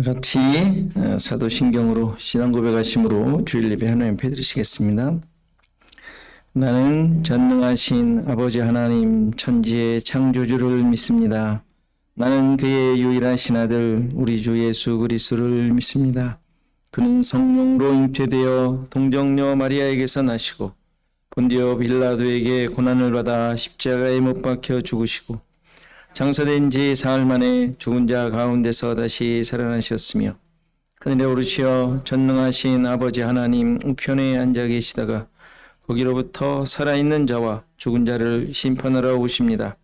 같이 사도신경으로 신앙 고백하심으로 주일 예배 하나님 앞에 드리시겠습니다. 나는 전능하신 아버지 하나님 천지의 창조주를 믿습니다. 나는 그의 유일하신 아들 우리 주 예수 그리스도를 믿습니다. 그는 성령으로 잉태되어 동정녀 마리아에게서 나시고 본디오 빌라도에게 고난을 받아 십자가에 못 박혀 죽으시고 장사된 지 사흘 만에 죽은 자 가운데서 다시 살아나셨으며 하늘에 오르시어 전능하신 아버지 하나님 우편에 앉아 계시다가 거기로부터 살아있는 자와 죽은 자를 심판하러 오십니다.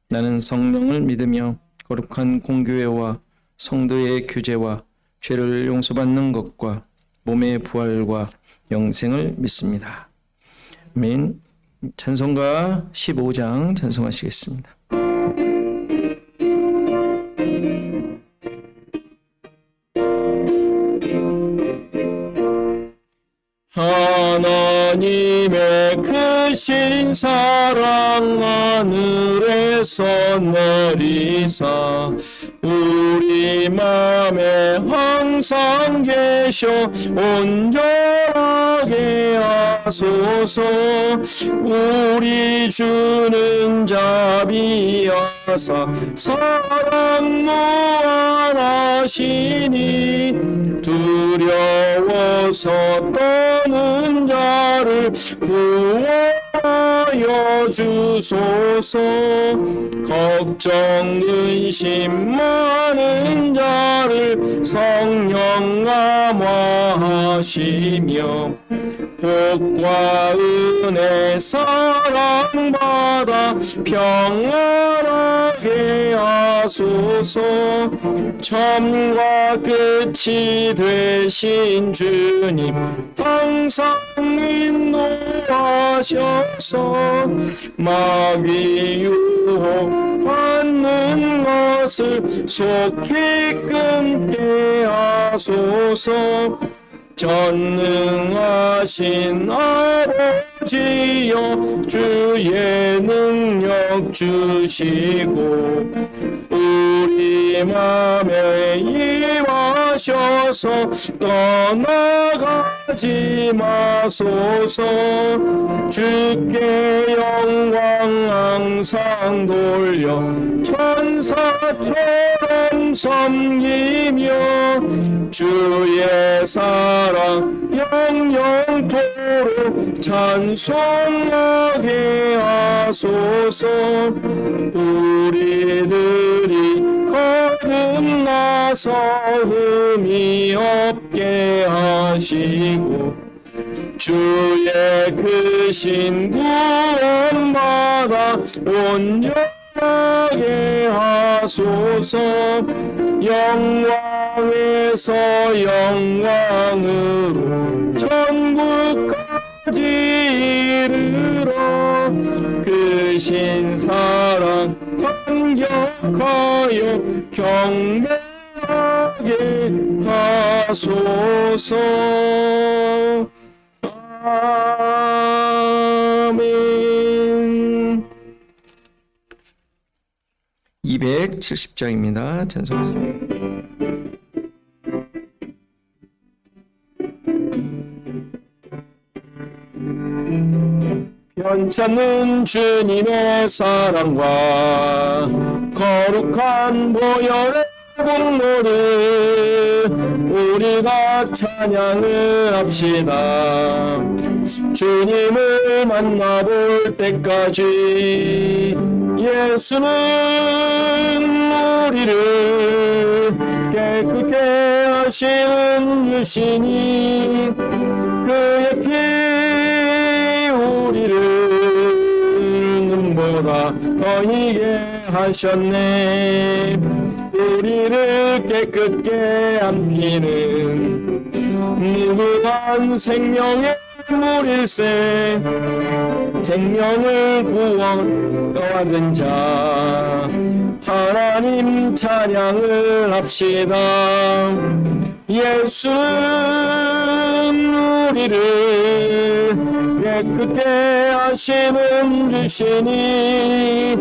나는 성령을 믿으며 거룩한 공교회와 성도의 교제와 죄를 용서받는 것과 몸의 부활과 영생을 믿습니다. 아멘. 찬송가 15장 찬송하시겠습니다. 하나님의 크신 사랑 하늘에서 내리사 우리 맘에 항상 계셔 온전하게 하소서. 우리 주는 자비하사 사랑 무한하시니 두려워서 떠는 자를 구하여 주소서. 걱정 근심 많은 자를 성령 감화하시며 복과 은혜 사랑받아 평안하게 하소서. 처음과 끝이 되신 주님 항상 인도하셔서 마귀 유혹 받는 것을 속히 끊게 하소서. 전능하신 아버지여 주의 능력 주시고 우리 맘에 임하셔서 떠나가지 마소서. 주께 영광 항상 돌려 천사처럼 섬기며 주의 사랑 영영토록 찬송하게 하소서. 우리들이 거듭나서 흠이 없게 하시고 주의 크신 구원받아 온전하게 하소서. 영광에서 영광으로 천국까지 이르러 크신 사랑 감격하여 경배하게 하소서. 아멘. 270장입니다. 찬송하십니다. 변찮는 주님의 사랑과 거룩한 보혈의 공로를 우리가 찬양을 합시다. 주님을 만나볼 때까지 예수는 우리를 깨끗게 하시는 주시니 그의 피 우리를 눈보다 더 희게 하셨네. 우리를 깨끗게 한 피는 무궁한 생명의 물일세. 생명을 구원받은 자 하나님 찬양을 합시다. 예수는 우리를 깨끗게 하시는 주시니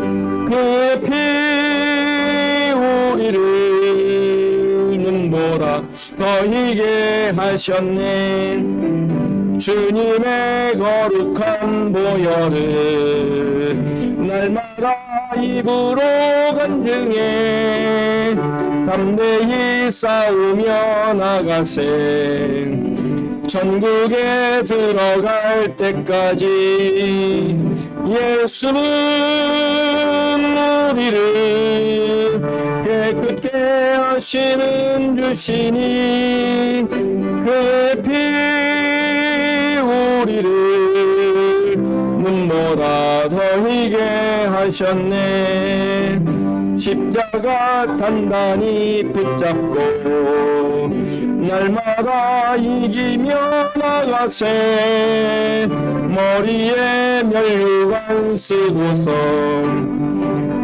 그의 피 우리를 눈보라 더이게 하셨네. 주님의 거룩한 보혈을 날마다 입으로 간증해 담대히 싸우며 나가세. 천국에 들어갈 때까지 예수는 우리를 깨끗게 하시는 주시니 그의 피 우리를 눈보다 더이게 하셨네. 십자가 단단히 붙잡고 날마다 이기며 나가세. 머리에 면류관 쓰고서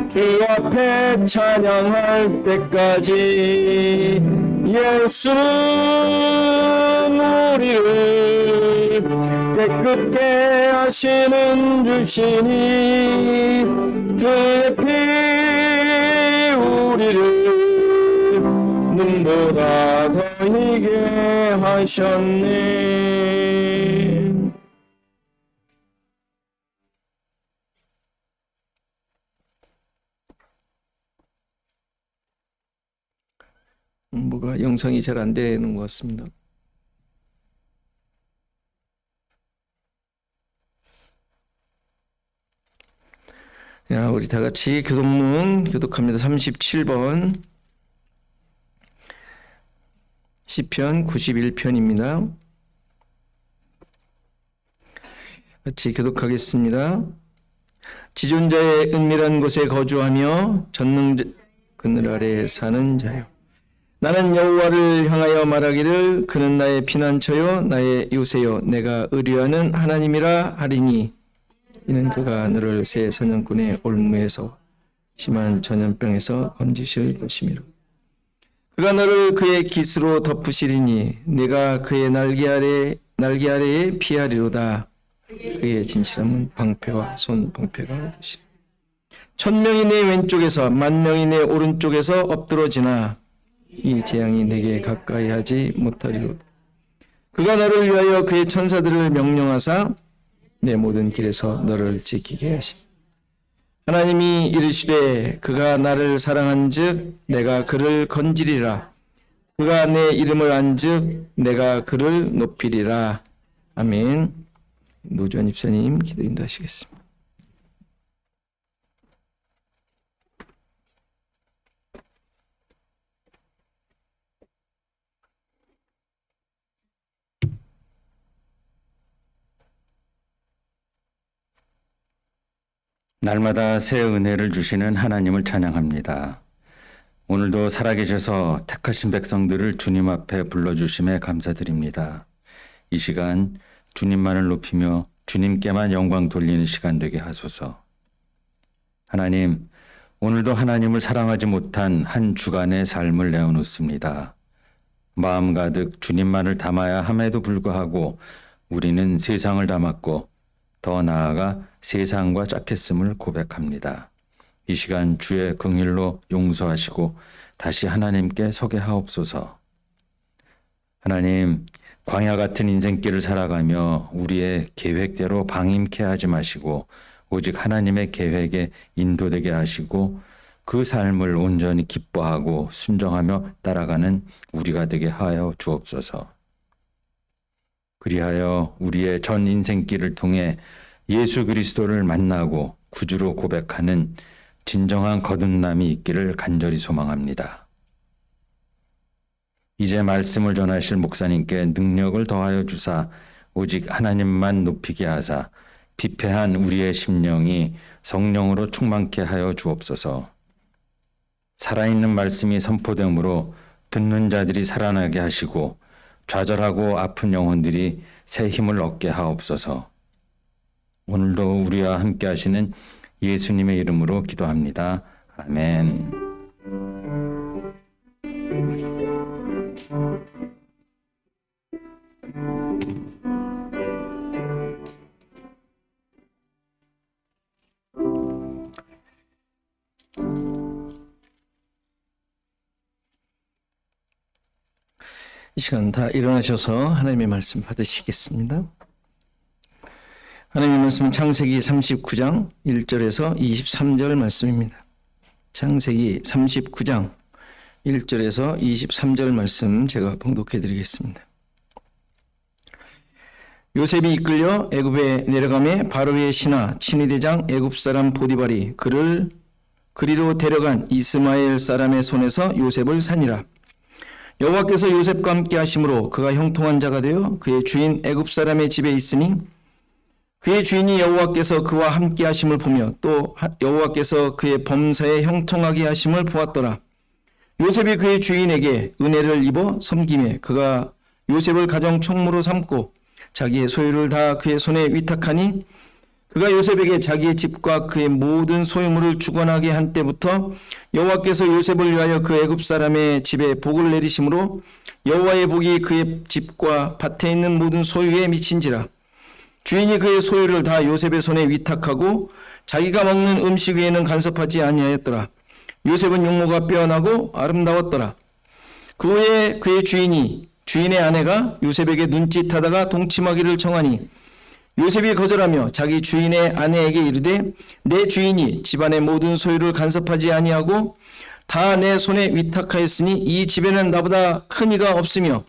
주 앞에 찬양할 때까지 예수는 우리를 깨끗게 하시는 주시니 그의 피 우리를 눈보다 더이게 하셨네. 뭐가 영상이 잘 안 되는 것 같습니다. 야, 우리 다 같이 교독문 교독합니다. 37번 시편 91편입니다. 같이 교독하겠습니다. 지존자의 은밀한 곳에 거주하며 전능 그늘 아래 사는 자요, 나는 여호와를 향하여 말하기를 그는 나의 피난처요 나의 요새요 내가 의뢰하는 하나님이라 하리니 이는 그가 너를 새 사냥꾼의 올무에서 심한 전염병에서 건지실 것이미로. 그가 너를 그의 깃으로 덮으시리니 네가 그의 날개 아래에 피하리로다. 그의 진실함은 방패와 손 방패가 되시리라. 1000명이 내 왼쪽에서 10,000명이 내 오른쪽에서 엎드러지나 이 재앙이 내게 가까이 하지 못하리로다. 그가 너를 위하여 그의 천사들을 명령하사 내 모든 길에서 너를 지키게 하시니 하나님이 이르시되 그가 나를 사랑한즉 내가 그를 건지리라. 그가 내 이름을 안즉 내가 그를 높이리라. 아멘. 노주환 집사님 기도 인도하시겠습니다. 날마다 새 은혜를 주시는 하나님을 찬양합니다. 오늘도 살아계셔서 택하신 백성들을 주님 앞에 불러주심에 감사드립니다. 이 시간 주님만을 높이며 주님께만 영광 돌리는 시간 되게 하소서. 하나님, 오늘도 하나님을 사랑하지 못한 한 주간의 삶을 내어놓습니다. 마음 가득 주님만을 담아야 함에도 불구하고 우리는 세상을 담았고 더 나아가 세상과 짝했음을 고백합니다. 이 시간 주의 긍휼로 용서하시고 다시 하나님께 서게 하옵소서. 하나님, 광야 같은 인생길을 살아가며 우리의 계획대로 방임케 하지 마시고 오직 하나님의 계획에 인도되게 하시고 그 삶을 온전히 기뻐하고 순종하며 따라가는 우리가 되게 하여 주옵소서. 그리하여 우리의 전 인생길을 통해 예수 그리스도를 만나고 구주로 고백하는 진정한 거듭남이 있기를 간절히 소망합니다. 이제 말씀을 전하실 목사님께 능력을 더하여 주사 오직 하나님만 높이게 하사 피폐한 우리의 심령이 성령으로 충만케 하여 주옵소서. 살아있는 말씀이 선포됨으로 듣는 자들이 살아나게 하시고 좌절하고 아픈 영혼들이 새 힘을 얻게 하옵소서. 오늘도 우리와 함께 하시는 예수님의 이름으로 기도합니다. 아멘. 이 시간 다 일어나셔서 하나님의 말씀 받으시겠습니다. 하나님의 말씀은 창세기 39장 1절에서 23절 말씀입니다. 창세기 39장 1절에서 23절 말씀 제가 봉독해 드리겠습니다. 요셉이 이끌려 애굽에 내려가매 바로의 신하 친위대장 애굽 사람 보디발이 그를 그리로 데려간 이스마엘 사람의 손에서 요셉을 산이라. 여호와께서 요셉과 함께 하심으로 그가 형통한 자가 되어 그의 주인 애굽 사람의 집에 있으니 그의 주인이 여호와께서 그와 함께 하심을 보며 또 여호와께서 그의 범사에 형통하게 하심을 보았더라. 요셉이 그의 주인에게 은혜를 입어 섬김에 그가 요셉을 가정 총무로 삼고 자기의 소유를 다 그의 손에 위탁하니 그가 요셉에게 자기의 집과 그의 모든 소유물을 주관하게 한 때부터 여호와께서 요셉을 위하여 그 애굽 사람의 집에 복을 내리심으로 여호와의 복이 그의 집과 밭에 있는 모든 소유에 미친지라. 주인이 그의 소유를 다 요셉의 손에 위탁하고 자기가 먹는 음식 위에는 간섭하지 아니하였더라. 요셉은 용모가 빼어나고 아름다웠더라. 그 후에 그의 주인의 아내가 요셉에게 눈짓하다가 동침하기를 청하니 요셉이 거절하며 자기 주인의 아내에게 이르되 내 주인이 집안의 모든 소유를 간섭하지 아니하고 다 내 손에 위탁하였으니 이 집에는 나보다 큰 이가 없으며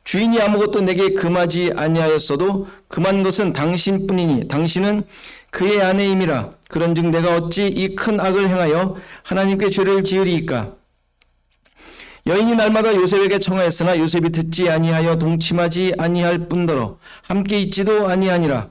주인이 아무것도 내게 금하지 아니하였어도 금한 것은 당신뿐이니 당신은 그의 아내임이라. 그런즉 내가 어찌 이 큰 악을 행하여 하나님께 죄를 지으리이까. 여인이 날마다 요셉에게 청하였으나 요셉이 듣지 아니하여 동침하지 아니할 뿐더러 함께 있지도 아니하니라.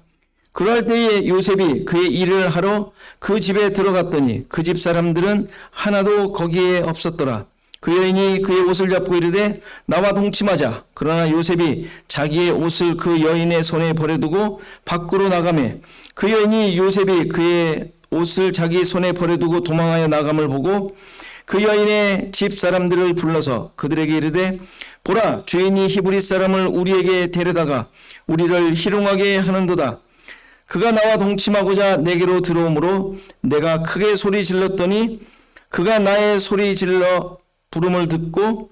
그럴 때에 요셉이 그의 일을 하러 그 집에 들어갔더니 그 집 사람들은 하나도 거기에 없었더라. 그 여인이 그의 옷을 잡고 이르되 나와 동침하자. 그러나 요셉이 자기의 옷을 그 여인의 손에 버려두고 밖으로 나가매 그 여인이 요셉이 그의 옷을 자기 손에 버려두고 도망하여 나감을 보고 그 여인의 집 사람들을 불러서 그들에게 이르되 보라, 주인이 히브리 사람을 우리에게 데려다가 우리를 희롱하게 하는도다. 그가 나와 동침하고자 내게로 들어오므로 내가 크게 소리 질렀더니 그가 나의 소리 질러 부름을 듣고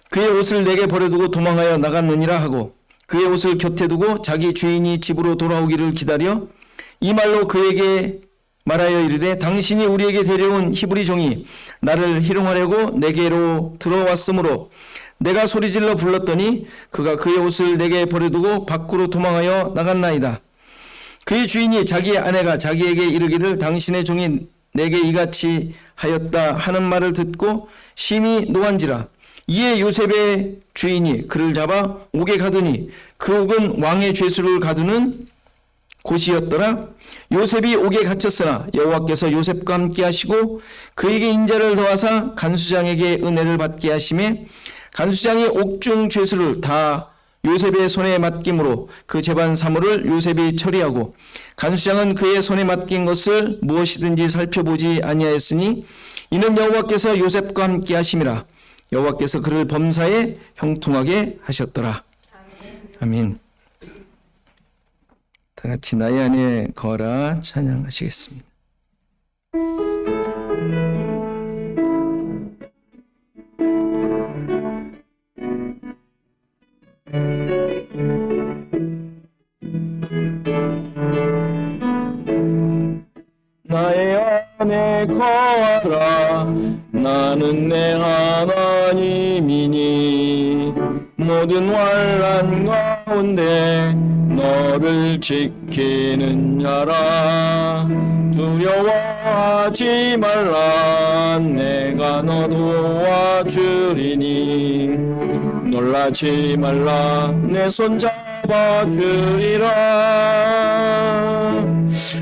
그의 옷을 내게 버려두고 도망하여 나갔느니라 하고 그의 옷을 곁에 두고 자기 주인이 집으로 돌아오기를 기다려 이 말로 그에게 말하여 이르되 당신이 우리에게 데려온 히브리 종이 나를 희롱하려고 내게로 들어왔으므로 내가 소리질러 불렀더니 그가 그의 옷을 내게 버려두고 밖으로 도망하여 나갔나이다. 그의 주인이 자기의 아내가 자기에게 이르기를 당신의 종이 내게 이같이 하였다 하는 말을 듣고 심히 노한지라. 이에 요셉의 주인이 그를 잡아 옥에 가두니 그 옥은 왕의 죄수를 가두는 곳이었더라. 요셉이 옥에 갇혔으나 여호와께서 요셉과 함께 하시고 그에게 인자를 더하사 간수장에게 은혜를 받게 하심에 간수장이 옥중 죄수를 다 요셉의 손에 맡김으로 그 재반 사물을 요셉이 처리하고 간수장은 그의 손에 맡긴 것을 무엇이든지 살펴보지 아니하였으니 이는 여호와께서 요셉과 함께 하심이라. 여호와께서 그를 범사에 형통하게 하셨더라. 아멘. 다 같이 나의 안에 거하라 찬양하시겠습니다. 나의 안에 거하라 나는 내 하나님이니 모든 환난 가운데 너를 지키는 자라. 두려워하지 말라 내가 너 도와주리니 놀라지 말라 내 손 잡아주리라.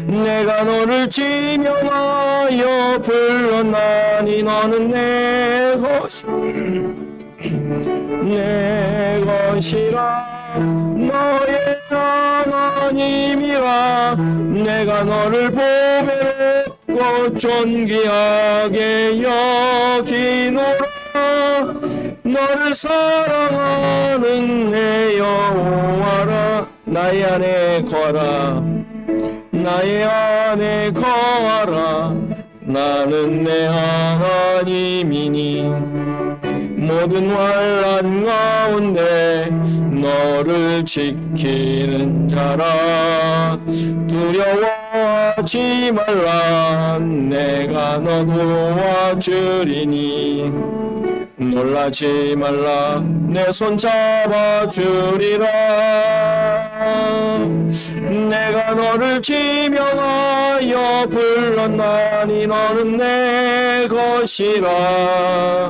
내가 너를 지명하여 불렀나니 너는 내 것이라. 너의 하나님이라. 내가 너를 보배롭고 존귀하게 여기노라. 너를 사랑하는 내 여호와라. 나의 안에 거하라 나의 안에 거하라 나는 내 하나님이니 모든 환난 가운데 너를 지키는 자라. 두려워하지 말라. 내가 너 도와주리니. 놀라지 말라. 내 손 잡아주리라. 내가 너를 지명하여 불렀나니 너는 내 것이라.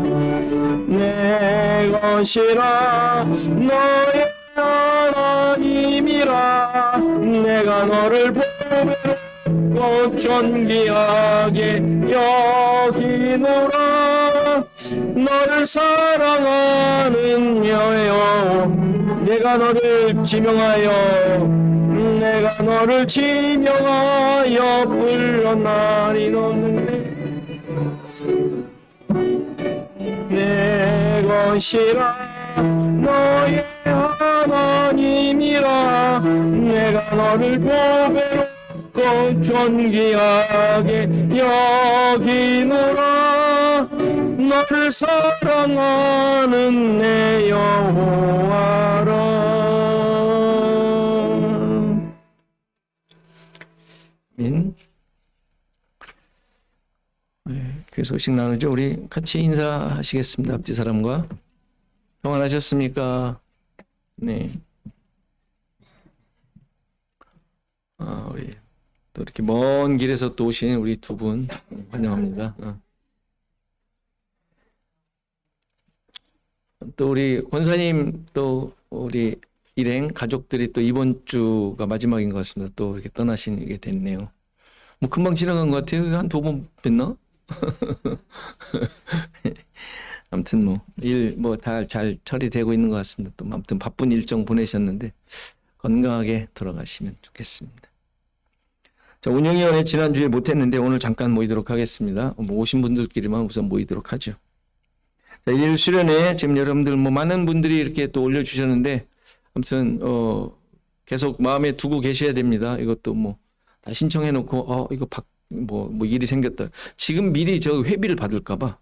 내 것이라. 너의 하나님이라. 내가 너를 보배롭고 존귀하게 여기노라. 너를 사랑하는 여여, 내가 너를 지명하여 불렀나니 너는 내 것이라. 너의 하나님이라. 내가 너를 보배롭고 존귀하게 여기노라. 너를 사랑하는 내 여호와라. 교회 소식 나누죠. 우리 같이 인사하시겠습니다. 앞뒤 사람과. 평안하셨습니까? 네. 우리 또 이렇게 먼 길에서 또 오신 우리 두 분 환영합니다. 또 우리 권사님, 또 우리 일행 가족들이 또 이번 주가 마지막인 것 같습니다. 또 이렇게 떠나시게 됐네요. 뭐 금방 지나간 것 같아요. 한 2번 뵀나? 아무튼 뭐 일 뭐 다 잘 처리되고 있는 것 같습니다. 또 아무튼 바쁜 일정 보내셨는데 건강하게 돌아가시면 좋겠습니다. 자, 운영위원회 지난주에 못했는데 오늘 잠깐 모이도록 하겠습니다. 뭐 오신 분들끼리만 우선 모이도록 하죠. 자, 일 수련회 지금 여러분들 뭐 많은 분들이 이렇게 또 올려주셨는데 아무튼 계속 마음에 두고 계셔야 됩니다. 이것도 뭐 다 신청해놓고 이거 뭐 일이 생겼다. 지금 미리 저 회비를 받을까봐.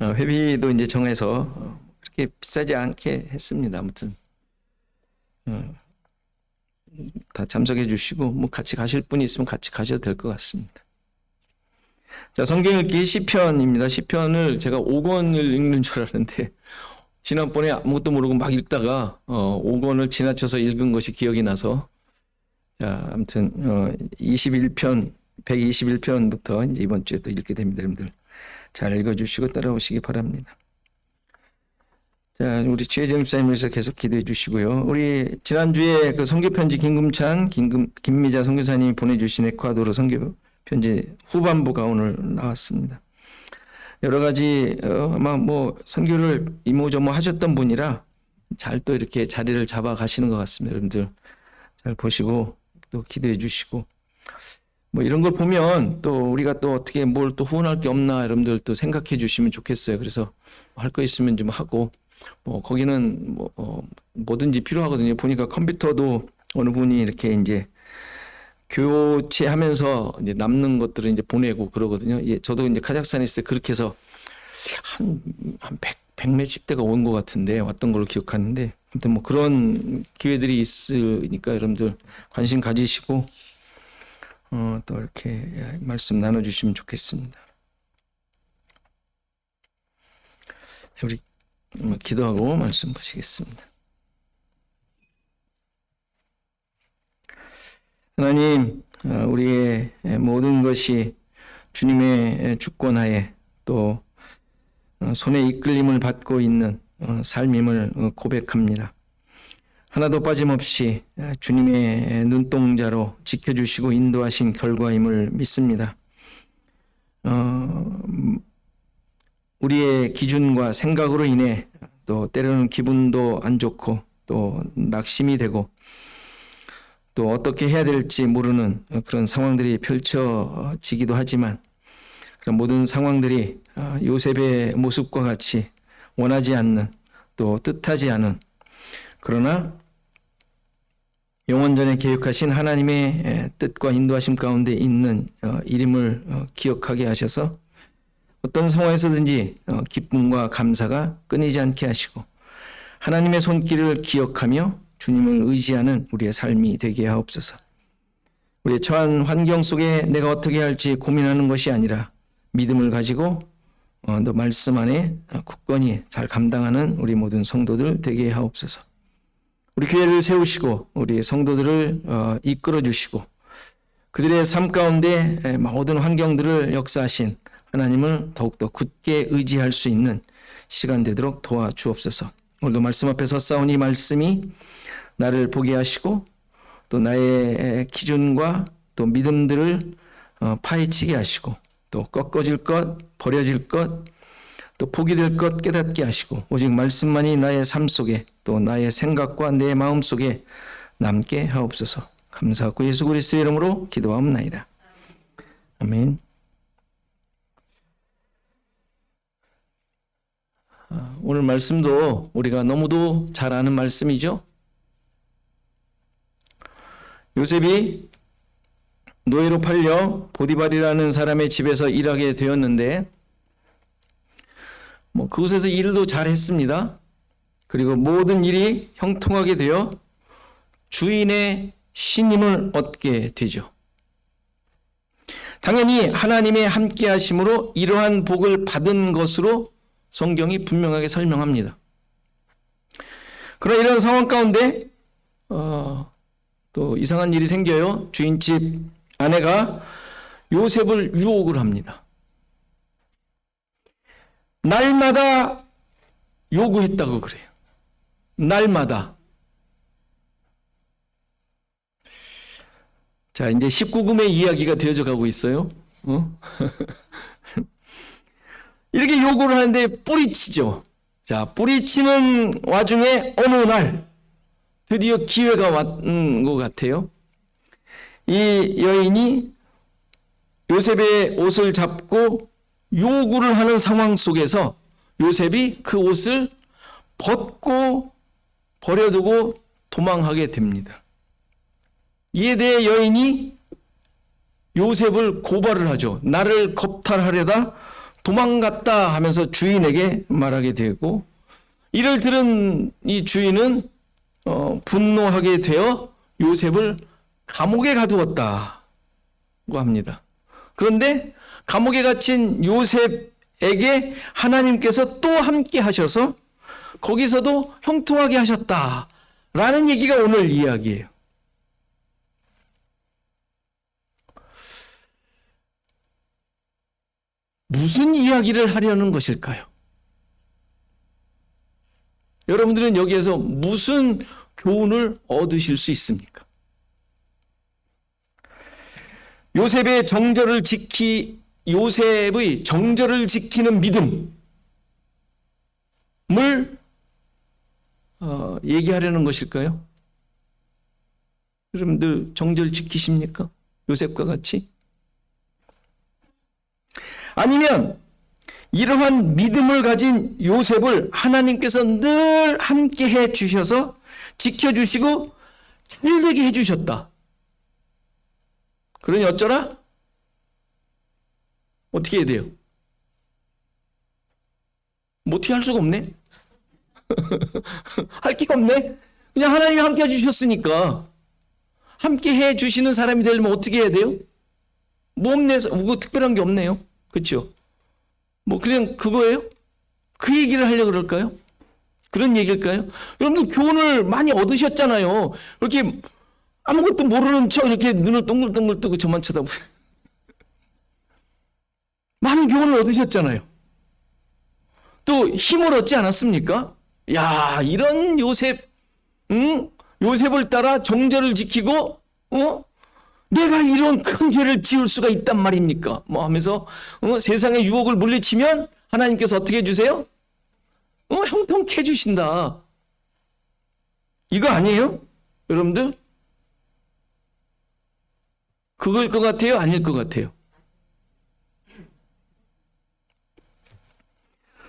회비도 이제 정해서 그렇게 비싸지 않게 했습니다. 아무튼 다 참석해 주시고 뭐 같이 가실 분이 있으면 같이 가셔도 될 것 같습니다. 자, 성경 읽기 시편입니다. 시편을 제가 5권을 읽는 줄 알았는데 지난번에 아무것도 모르고 막 읽다가 5권을 지나쳐서 읽은 것이 기억이 나서, 자, 아무튼 121편부터 이제 이번 주에 또 읽게 됩니다. 여러분들 잘 읽어주시고 따라오시기 바랍니다. 자, 우리 최혜정 집사님께서 계속 기도해 주시고요. 우리 지난주에 그 선교편지 김미자 선교사님이 보내주신 에콰도르 선교편지 후반부가 오늘 나왔습니다. 여러 가지 아마 뭐 선교를 이모저모 하셨던 분이라 잘 또 이렇게 자리를 잡아 가시는 것 같습니다. 여러분들 잘 보시고 또 기도해 주시고, 뭐 이런 걸 보면 또 우리가 또 어떻게 뭘 또 후원할 게 없나 여러분들 또 생각해 주시면 좋겠어요. 그래서 할 거 있으면 좀 하고, 뭐 거기는 뭐든지 필요하거든요. 보니까 컴퓨터도 어느 분이 이렇게 이제 교체하면서 이제 남는 것들을 이제 보내고 그러거든요. 예, 저도 이제 카자흐스탄에 있을 때 그렇게 해서 한 100 몇십 대가 온 것 같은데, 왔던 걸로 기억하는데, 아무튼 뭐 그런 기회들이 있으니까 여러분들 관심 가지시고 또 이렇게 말씀 나눠주시면 좋겠습니다. 우리 기도하고 말씀 보시겠습니다. 하나님, 우리의 모든 것이 주님의 주권하에 또 손에 이끌림을 받고 있는 삶임을 고백합니다. 하나도 빠짐없이 주님의 눈동자로 지켜주시고 인도하신 결과임을 믿습니다. 우리의 기준과 생각으로 인해 또 때로는 기분도 안 좋고 또 낙심이 되고 또 어떻게 해야 될지 모르는 그런 상황들이 펼쳐지기도 하지만, 그런 모든 상황들이 요셉의 모습과 같이 원하지 않는, 또 뜻하지 않은, 그러나 영원전에 계획하신 하나님의 뜻과 인도하심 가운데 있는 일임을 기억하게 하셔서 어떤 상황에서든지 기쁨과 감사가 끊이지 않게 하시고 하나님의 손길을 기억하며 주님을 의지하는 우리의 삶이 되게 하옵소서. 우리의 처한 환경 속에 내가 어떻게 할지 고민하는 것이 아니라 믿음을 가지고 너 말씀 안에 굳건히 잘 감당하는 우리 모든 성도들 되게 하옵소서. 우리 교회를 세우시고 우리 성도들을 이끌어 주시고 그들의 삶 가운데 모든 환경들을 역사하신 하나님을 더욱더 굳게 의지할 수 있는 시간 되도록 도와주옵소서. 오늘도 말씀 앞에서 싸우니 말씀이 나를 보게 하시고 또 나의 기준과 또 믿음들을 파헤치게 하시고 또 꺾어질 것, 버려질 것, 또 포기될 것 깨닫게 하시고 오직 말씀만이 나의 삶 속에 또 나의 생각과 내 마음 속에 남게 하옵소서. 감사하고 예수 그리스도의 이름으로 기도하옵나이다. 아멘. 오늘 말씀도 우리가 너무도 잘 아는 말씀이죠. 요셉이 노예로 팔려 보디발이라는 사람의 집에서 일하게 되었는데 그곳에서 일도 잘했습니다. 그리고 모든 일이 형통하게 되어 주인의 신임을 얻게 되죠. 당연히 하나님의 함께 하심으로 이러한 복을 받은 것으로 성경이 분명하게 설명합니다. 그러나 이런 상황 가운데 또 이상한 일이 생겨요. 주인집 아내가 요셉을 유혹을 합니다. 날마다 요구했다고 그래요. 날마다. 자, 이제 19금의 이야기가 되어져 가고 있어요. 이렇게 요구를 하는데 뿌리치죠. 자, 뿌리치는 와중에 어느 날 드디어 기회가 왔는 것 같아요. 이 여인이 요셉의 옷을 잡고 요구를 하는 상황 속에서 요셉이 그 옷을 벗고 버려두고 도망하게 됩니다. 이에 대해 여인이 요셉을 고발을 하죠. 나를 겁탈하려다 도망갔다 하면서 주인에게 말하게 되고 이를 들은 이 주인은 분노하게 되어 요셉을 감옥에 가두었다고 합니다. 그런데 감옥에 갇힌 요셉에게 하나님께서 또 함께 하셔서 거기서도 형통하게 하셨다라는 얘기가 오늘 이야기예요. 무슨 이야기를 하려는 것일까요? 여러분들은 여기에서 무슨 교훈을 얻으실 수 있습니까? 요셉의 정절을 지키는 믿음을 얘기하려는 것일까요? 여러분들 정절 지키십니까? 요셉과 같이? 아니면 이러한 믿음을 가진 요셉을 하나님께서 늘 함께 해 주셔서 지켜주시고 잘되게 해 주셨다. 그러니 어쩌라? 어떻게 해야 돼요? 뭐 어떻게 할 수가 없네? 할 게가 없네? 그냥 하나님이 함께 해주셨으니까 함께 해주시는 사람이 되려면 어떻게 해야 돼요? 뭐 없네, 뭐 특별한 게 없네요. 그렇죠? 뭐 그냥 그거예요? 그 얘기를 하려고 그럴까요? 그런 얘기일까요? 여러분들 교훈을 많이 얻으셨잖아요. 이렇게 아무것도 모르는 척 이렇게 눈을 동글동글 뜨고 저만 쳐다보세요. 많은 교훈을 얻으셨잖아요. 또 힘을 얻지 않았습니까? 야, 이런 요셉, 요셉을 따라 정절을 지키고, 내가 이런 큰 죄를 지을 수가 있단 말입니까? 뭐 하면서, 세상의 유혹을 물리치면 하나님께서 어떻게 해주세요? 형통케 해주신다. 이거 아니에요? 여러분들? 그걸 것 같아요? 아닐 것 같아요?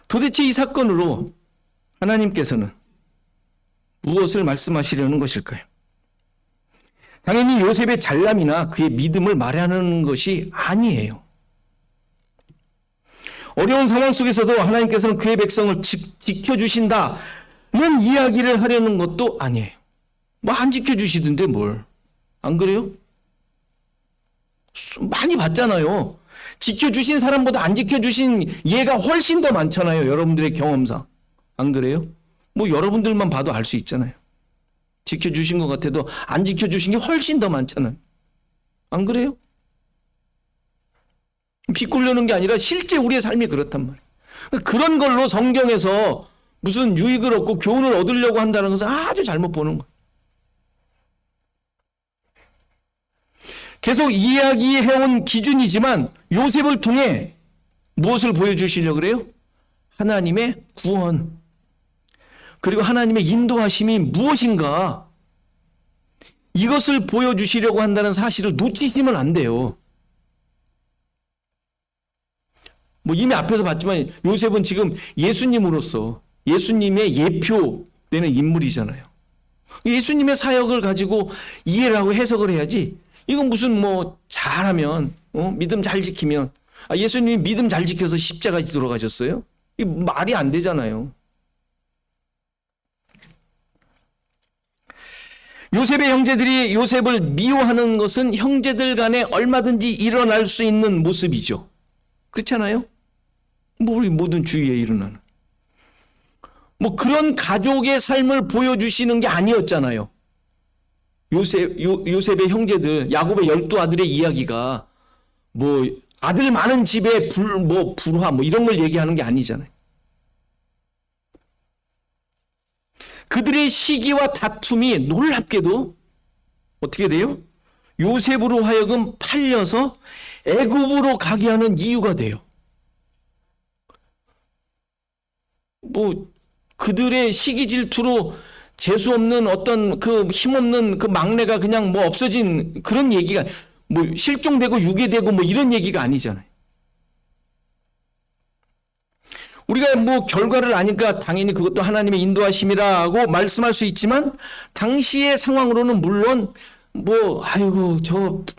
도대체 이 사건으로 하나님께서는 무엇을 말씀하시려는 것일까요? 당연히 요셉의 잘남이나 그의 믿음을 말하는 것이 아니에요. 어려운 상황 속에서도 하나님께서는 그의 백성을 지켜주신다는 이야기를 하려는 것도 아니에요. 뭐 안 지켜주시던데 뭘. 안 그래요? 많이 봤잖아요. 지켜주신 사람보다 안 지켜주신 예가 훨씬 더 많잖아요. 여러분들의 경험상. 안 그래요? 뭐 여러분들만 봐도 알 수 있잖아요. 지켜주신 것 같아도 안 지켜주신 게 훨씬 더 많잖아요. 안 그래요? 비꼬려는 게 아니라 실제 우리의 삶이 그렇단 말이에요. 그런 걸로 성경에서 무슨 유익을 얻고 교훈을 얻으려고 한다는 것은 아주 잘못 보는 거예요. 계속 이야기해온 기준이지만 요셉을 통해 무엇을 보여주시려고 그래요? 하나님의 구원, 그리고 하나님의 인도하심이 무엇인가, 이것을 보여주시려고 한다는 사실을 놓치시면 안 돼요. 뭐 이미 앞에서 봤지만 요셉은 지금 예수님으로서 예수님의 예표되는 인물이잖아요. 예수님의 사역을 가지고 이해를 하고 해석을 해야지, 이건 무슨 뭐 잘하면, 믿음 잘 지키면, 예수님이 믿음 잘 지켜서 십자가에 돌아가셨어요? 이 말이 안 되잖아요. 요셉의 형제들이 요셉을 미워하는 것은 형제들 간에 얼마든지 일어날 수 있는 모습이죠. 그렇잖아요? 뭐 우리 모든 주위에 일어나는. 뭐 그런 가족의 삶을 보여주시는 게 아니었잖아요. 요셉의 형제들, 야곱의 12아들의 이야기가 뭐 아들 많은 집에 불화 뭐 이런 걸 얘기하는 게 아니잖아요. 그들의 시기와 다툼이 놀랍게도 어떻게 돼요? 요셉으로 하여금 팔려서 애굽으로 가게 하는 이유가 돼요. 뭐 그들의 시기 질투로 재수 없는 어떤 그 힘없는 그 막내가 그냥 뭐 없어진 그런 얘기가, 뭐 실종되고 유괴되고 뭐 이런 얘기가 아니잖아요. 우리가 뭐 결과를 아니까 당연히 그것도 하나님의 인도하심이라고 말씀할 수 있지만, 당시의 상황으로는 물론 뭐 아이고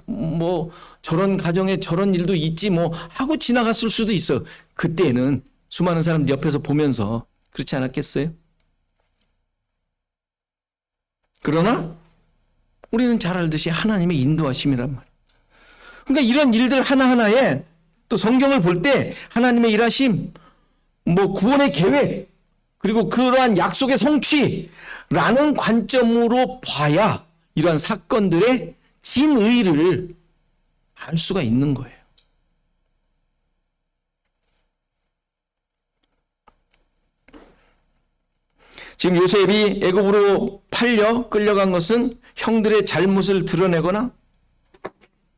뭐 저런 가정에 저런 일도 있지 뭐 하고 지나갔을 수도 있어. 그때는 수많은 사람들 옆에서 보면서 그렇지 않았겠어요? 그러나 우리는 잘 알듯이 하나님의 인도하심이란 말이에요. 그러니까 이런 일들 하나하나에 또 성경을 볼 때 하나님의 일하심, 뭐 구원의 계획, 그리고 그러한 약속의 성취라는 관점으로 봐야 이러한 사건들의 진의를 알 수가 있는 거예요. 지금 요셉이 애굽으로 끌려간 것은 형들의 잘못을 드러내거나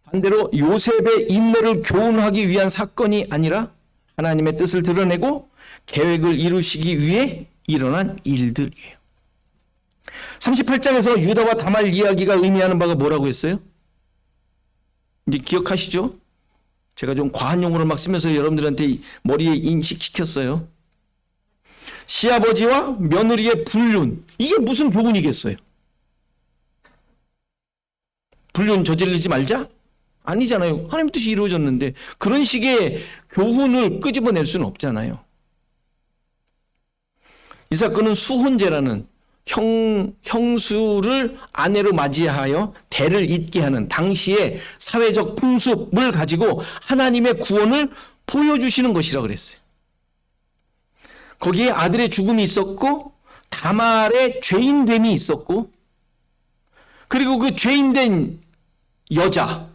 반대로 요셉의 인내를 교훈하기 위한 사건이 아니라 하나님의 뜻을 드러내고 계획을 이루시기 위해 일어난 일들이에요. 38장에서 유다와 다말 이야기가 의미하는 바가 뭐라고 했어요? 이제 기억하시죠? 제가 좀 과한 용어를 막 쓰면서 여러분들한테 머리에 인식시켰어요. 시아버지와 며느리의 불륜, 이게 무슨 교훈이겠어요? 불륜 저지르지 말자? 아니잖아요. 하나님 뜻이 이루어졌는데 그런 식의 교훈을 끄집어낼 수는 없잖아요. 이 사건은 수혼제라는 형수를 아내로 맞이하여 대를 잇게 하는 당시의 사회적 풍습을 가지고 하나님의 구원을 보여주시는 것이라고 그랬어요. 거기에 아들의 죽음이 있었고 다말의 죄인됨이 있었고, 그리고 그 죄인된 여자,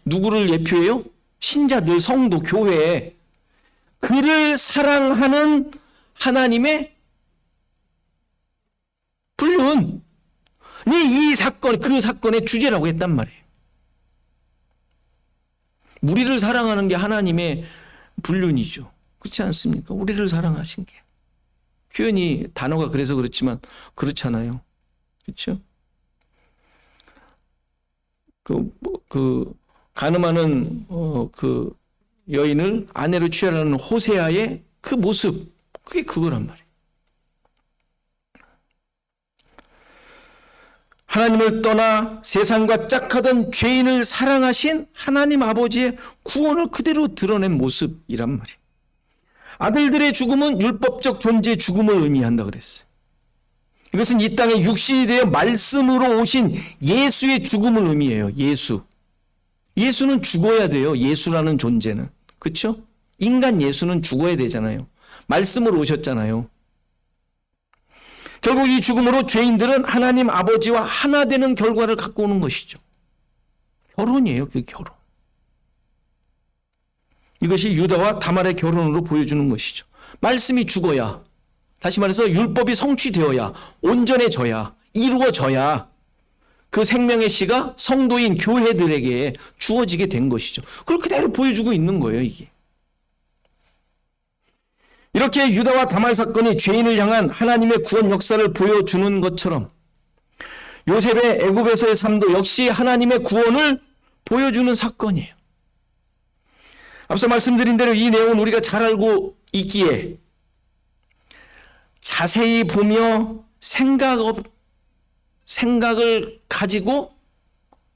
누구를 예표해요? 신자들, 성도, 교회, 그를 사랑하는 하나님의 불륜이 이 사건, 그 사건의 주제라고 했단 말이에요. 우리를 사랑하는 게 하나님의 불륜이죠. 그렇지 않습니까? 우리를 사랑하신 게. 표현이, 단어가 그래서 그렇지만 그렇잖아요. 그렇죠? 가늠하는 그 여인을 아내로 취하라는 호세아의 그 모습, 그게 그거란 말이에요. 하나님을 떠나 세상과 짝하던 죄인을 사랑하신 하나님 아버지의 구원을 그대로 드러낸 모습이란 말이에요. 아들들의 죽음은 율법적 존재의 죽음을 의미한다 그랬어요. 이것은 이 땅에 육신이 되어 말씀으로 오신 예수의 죽음을 의미해요. 예수는 죽어야 돼요. 예수라는 존재는. 그렇죠? 인간 예수는 죽어야 되잖아요. 말씀으로 오셨잖아요. 결국 이 죽음으로 죄인들은 하나님 아버지와 하나 되는 결과를 갖고 오는 것이죠. 결혼이에요. 그 결혼. 이것이 유다와 다말의 결혼으로 보여주는 것이죠. 말씀이 죽어야, 다시 말해서 율법이 성취되어야, 온전해져야, 이루어져야 그 생명의 씨가 성도인 교회들에게 주어지게 된 것이죠. 그걸 그대로 보여주고 있는 거예요, 이게. 이렇게 유다와 다말 사건이 죄인을 향한 하나님의 구원 역사를 보여주는 것처럼 요셉의 애굽에서의 삶도 역시 하나님의 구원을 보여주는 사건이에요. 앞서 말씀드린 대로 이 내용은 우리가 잘 알고 있기에 자세히 보며 생각을 가지고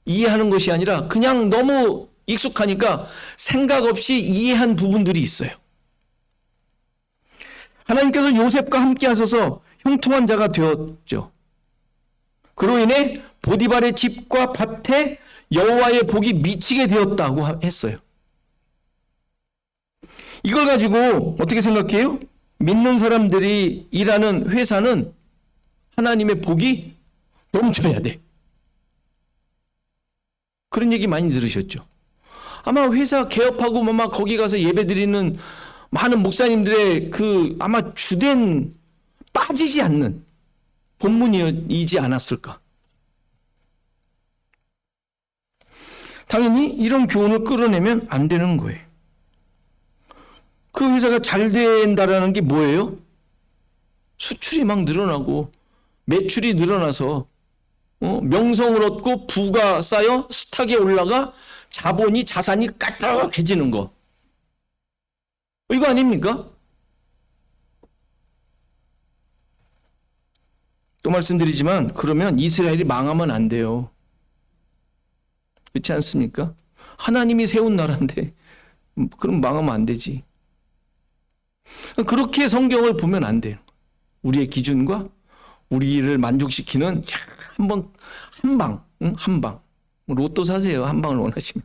이해하는 것이 아니라 그냥 너무 익숙하니까 생각 없이 이해한 부분들이 있어요. 하나님께서 요셉과 함께 하셔서 형통한 자가 되었죠. 그로 인해 보디발의 집과 밭에 여호와의 복이 미치게 되었다고 했어요. 이걸 가지고 어떻게 생각해요? 믿는 사람들이 일하는 회사는 하나님의 복이 넘쳐야 돼. 그런 얘기 많이 들으셨죠? 아마 회사 개업하고 막 거기 가서 예배드리는 많은 목사님들의 아마 주된 빠지지 않는 본문이지 않았을까? 당연히 이런 교훈을 끌어내면 안 되는 거예요. 그 회사가 잘 된다라는 게 뭐예요? 수출이 막 늘어나고 매출이 늘어나서 명성을 얻고 부가 쌓여 스탁에 올라가 자산이 까딱해지는 거. 이거 아닙니까? 또 말씀드리지만 그러면 이스라엘이 망하면 안 돼요. 그렇지 않습니까? 하나님이 세운 나라인데 그럼 망하면 안 되지. 그렇게 성경을 보면 안 돼요. 우리의 기준과 우리를 만족시키는 한 방. 로또 사세요. 한 방을 원하시면.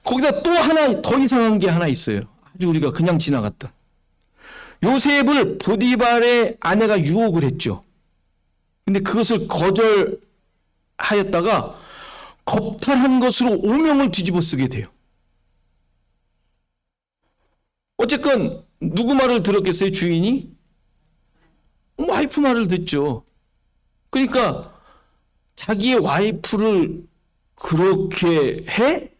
거기다 또 하나 더 이상한 게 하나 있어요. 아주 우리가 그냥 지나갔던. 요셉을 보디발의 아내가 유혹을 했죠. 근데 그것을 거절하였다가 겁탈한 것으로 오명을 뒤집어 쓰게 돼요. 어쨌건 누구 말을 들었겠어요? 주인이? 와이프 말을 듣죠. 그러니까 자기의 와이프를 그렇게 해?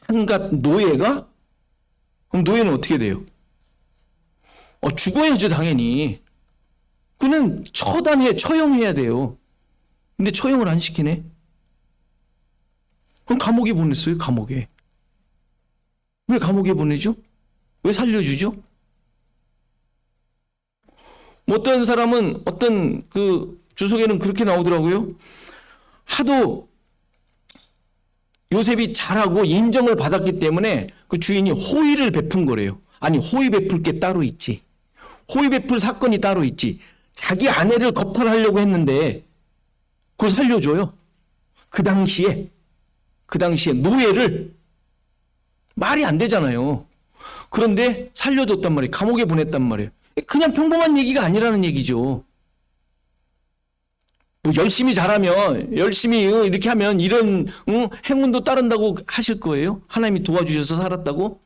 한갓 노예가? 그럼 노예는 어떻게 돼요? 죽어야죠, 당연히. 그는 처형해야 돼요. 근데 처형을 안 시키네. 그럼 감옥에 보냈어요, 감옥에. 왜 감옥에 보내죠? 왜 살려주죠? 어떤 사람은 어떤 주석에는 그렇게 나오더라고요. 하도 요셉이 잘하고 인정을 받았기 때문에 그 주인이 호의를 베푼 거래요. 아니, 호의 베풀 게 따로 있지. 호의 베풀 사건이 따로 있지. 자기 아내를 겁탈하려고 했는데 그걸 살려줘요. 그 당시에 노예를 말이 안 되잖아요. 그런데 살려줬단 말이에요. 감옥에 보냈단 말이에요. 그냥 평범한 얘기가 아니라는 얘기죠. 뭐 열심히 잘하면, 열심히 이렇게 하면 이런 행운도 따른다고 하실 거예요? 하나님이 도와주셔서 살았다고?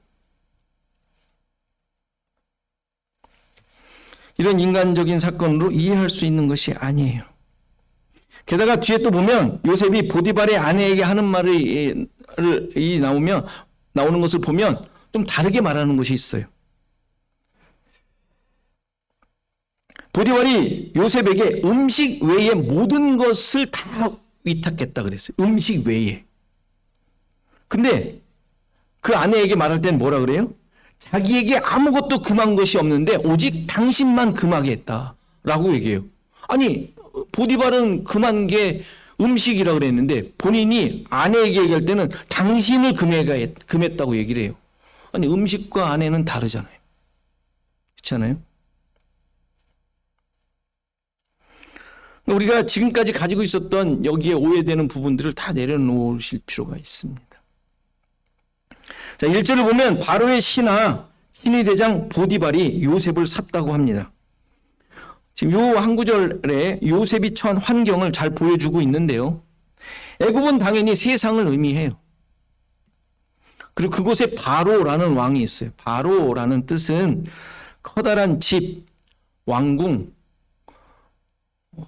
이런 인간적인 사건으로 이해할 수 있는 것이 아니에요. 게다가 뒤에 또 보면 요셉이 보디발의 아내에게 하는 말이 나오는 것을 보면 좀 다르게 말하는 것이 있어요. 보디발이 요셉에게 음식 외에 모든 것을 다 위탁했다 그랬어요. 음식 외에. 근데 그 아내에게 말할 땐 뭐라 그래요? 자기에게 아무것도 금한 것이 없는데 오직 당신만 금하게 했다라고 얘기해요. 아니, 보디발은 금한 게 음식이라고 그랬는데 본인이 아내에게 얘기할 때는 당신을 금했다고 얘기를 해요. 아니 음식과 아내는 다르잖아요. 그렇지 않아요? 우리가 지금까지 가지고 있었던 여기에 오해되는 부분들을 다 내려놓으실 필요가 있습니다. 자, 1절을 보면 바로의 신하 친위대장 보디발이 요셉을 샀다고 합니다. 지금 요 한 구절에 요셉이 처한 환경을 잘 보여주고 있는데요. 애굽은 당연히 세상을 의미해요. 그리고 그곳에 바로라는 왕이 있어요. 바로라는 뜻은 커다란 집, 왕궁,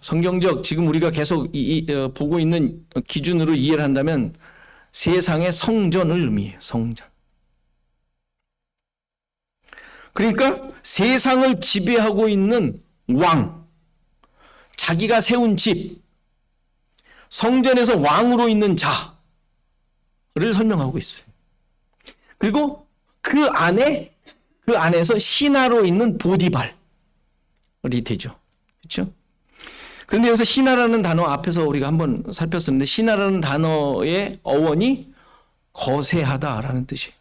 성경적 지금 우리가 계속 보고 있는 기준으로 이해를 한다면 세상의 성전을 의미해요. 성전. 그러니까 세상을 지배하고 있는 왕, 자기가 세운 집, 성전에서 왕으로 있는 자를 설명하고 있어요. 그리고 그 안에서 신하로 있는 보디발이 되죠. 그렇죠? 그런데 여기서 신하라는 단어 앞에서 우리가 한번 살폈었는데 신하라는 단어의 어원이 거세하다라는 뜻이에요.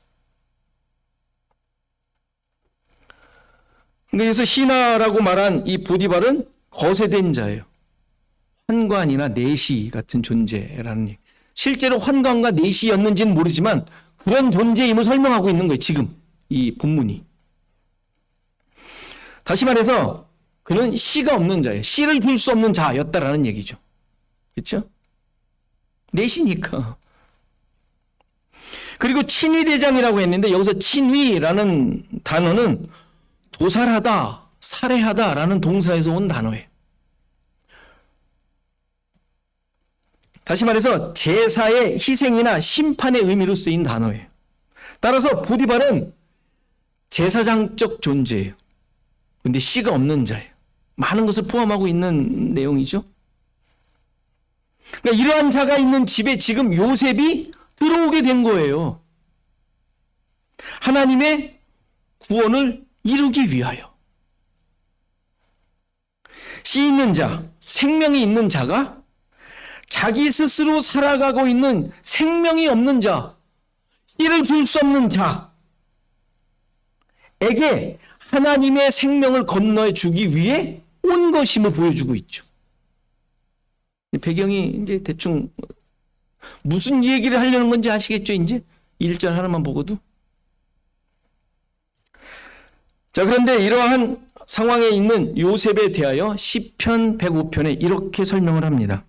그래서 신하라고 말한 이 보디발은 거세된 자예요. 환관이나 내시 같은 존재라는 얘기. 실제로 환관과 내시였는지는 모르지만 그런 존재임을 설명하고 있는 거예요. 지금 이 본문이. 다시 말해서 그는 씨가 없는 자예요. 씨를 줄 수 없는 자였다라는 얘기죠. 그렇죠? 내시니까. 그리고 친위대장이라고 했는데 여기서 친위라는 단어는 도살하다, 살해하다라는 동사에서 온 단어예요. 다시 말해서 제사의 희생이나 심판의 의미로 쓰인 단어예요. 따라서 보디발은 제사장적 존재예요. 근데 씨가 없는 자예요. 많은 것을 포함하고 있는 내용이죠. 그러니까 이러한 자가 있는 집에 지금 요셉이 들어오게 된 거예요. 하나님의 구원을 이루기 위하여. 씨 있는 자, 생명이 있는 자가 자기 스스로 살아가고 있는 생명이 없는 자, 씨를 줄 수 없는 자에게 하나님의 생명을 건너해 주기 위해 온 것임을 보여주고 있죠. 배경이 이제 대충 무슨 얘기를 하려는 건지 아시겠죠? 이제 1절 하나만 보고도. 자, 그런데 이러한 상황에 있는 요셉에 대하여 시편 105편에 이렇게 설명을 합니다.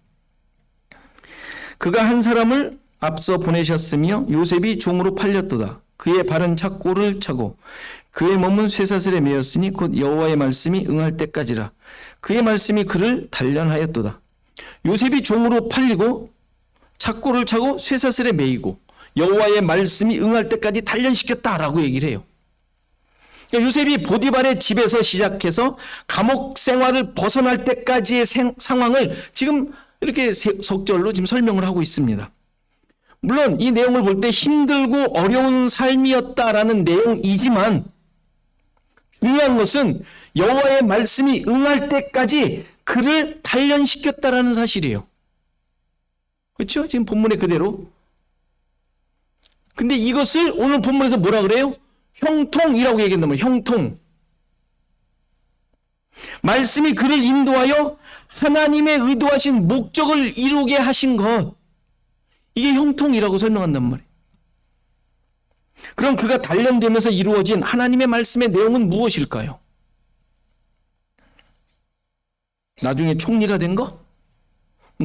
그가 한 사람을 앞서 보내셨으며 요셉이 종으로 팔렸도다. 그의 발은 착고를 차고 그의 몸은 쇠사슬에 매였으니 곧 여호와의 말씀이 응할 때까지라. 그의 말씀이 그를 단련하였도다. 요셉이 종으로 팔리고 착고를 차고 쇠사슬에 매이고 여호와의 말씀이 응할 때까지 단련시켰다라고 얘기를 해요. 그러니까 요셉이 보디발의 집에서 시작해서 감옥 생활을 벗어날 때까지의 상황을 지금 이렇게 석절로 지금 설명을 하고 있습니다. 물론 이 내용을 볼 때 힘들고 어려운 삶이었다라는 내용이지만 중요한 것은 여호와의 말씀이 응할 때까지 그를 단련시켰다라는 사실이에요. 그렇죠? 지금 본문의 그대로. 근데 이것을 오늘 본문에서 뭐라 그래요? 형통이라고 얘기한단 말이에요. 형통. 말씀이 그를 인도하여 하나님의 의도하신 목적을 이루게 하신 것. 이게 형통이라고 설명한단 말이에요. 그럼 그가 단련되면서 이루어진 하나님의 말씀의 내용은 무엇일까요? 나중에 총리가 된 거?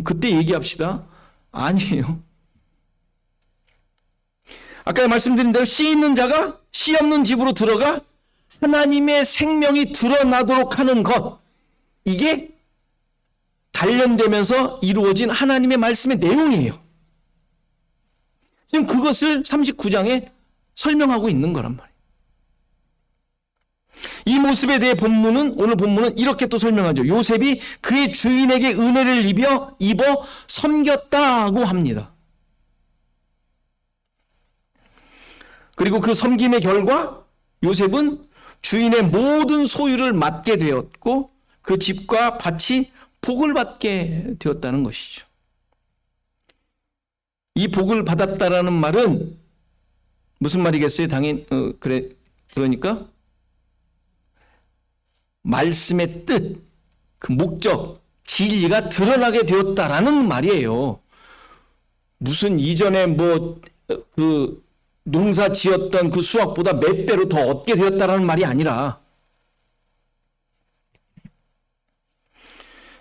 그때 얘기합시다. 아니에요. 아까 말씀드린 대로 씨 있는 자가 씨 없는 집으로 들어가 하나님의 생명이 드러나도록 하는 것. 이게 단련되면서 이루어진 하나님의 말씀의 내용이에요. 지금 그것을 39장에 설명하고 있는 거란 말이에요. 이 모습에 대해 오늘 본문은 이렇게 또 설명하죠. 요셉이 그의 주인에게 은혜를 입어 섬겼다고 합니다. 그리고 그 섬김의 결과 요셉은 주인의 모든 소유를 맡게 되었고 그 집과 밭이 복을 받게 되었다는 것이죠. 이 복을 받았다라는 말은 무슨 말이겠어요? 그러니까 말씀의 뜻, 그 목적, 진리가 드러나게 되었다라는 말이에요. 무슨 이전에 그 농사 지었던 그 수확보다 몇 배로 더 얻게 되었다라는 말이 아니라,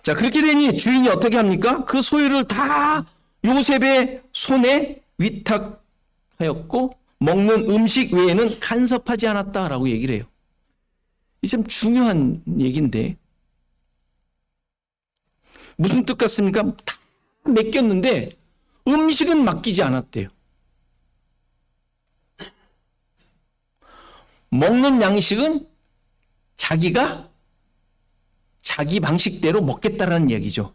자, 그렇게 되니 주인이 어떻게 합니까? 그 소유를 다 요셉의 손에 위탁하였고 먹는 음식 외에는 간섭하지 않았다라고 얘기를 해요. 이 참 중요한 얘기인데 무슨 뜻 같습니까? 다 맡겼는데 음식은 맡기지 않았대요. 먹는 양식은 자기가 자기 방식대로 먹겠다라는 얘기죠.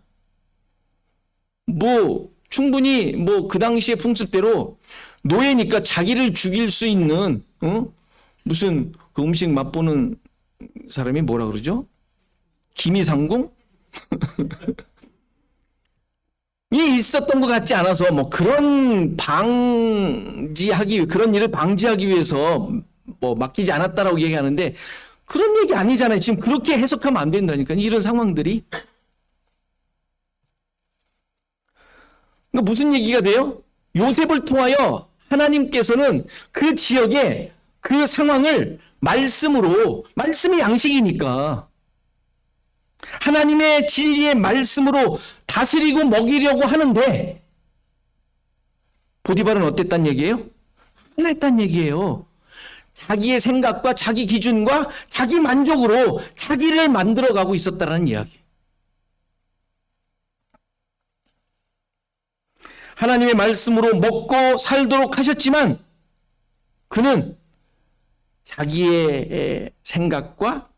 충분히 그 당시의 풍습대로 노예니까 자기를 죽일 수 있는 무슨 그 음식 맛보는 사람이 뭐라 그러죠? 기미상궁? 이 있었던 것 같지 않아서 그런 그런 일을 방지하기 위해서 맡기지 않았다라고 얘기하는데 그런 얘기 아니잖아요. 지금 그렇게 해석하면 안 된다니까요. 이런 상황들이. 그러니까 무슨 얘기가 돼요? 요셉을 통하여 하나님께서는 그 지역의 그 상황을 말씀이 양식이니까 하나님의 진리의 말씀으로 다스리고 먹이려고 하는데 보디발은 어땠단 얘기예요? 하나였단 얘기예요. 자기의 생각과 자기 기준과 자기 만족으로 자기를 만들어가고 있었다는 이야기. 하나님의 말씀으로 먹고 살도록 하셨지만 그는 자기의 생각과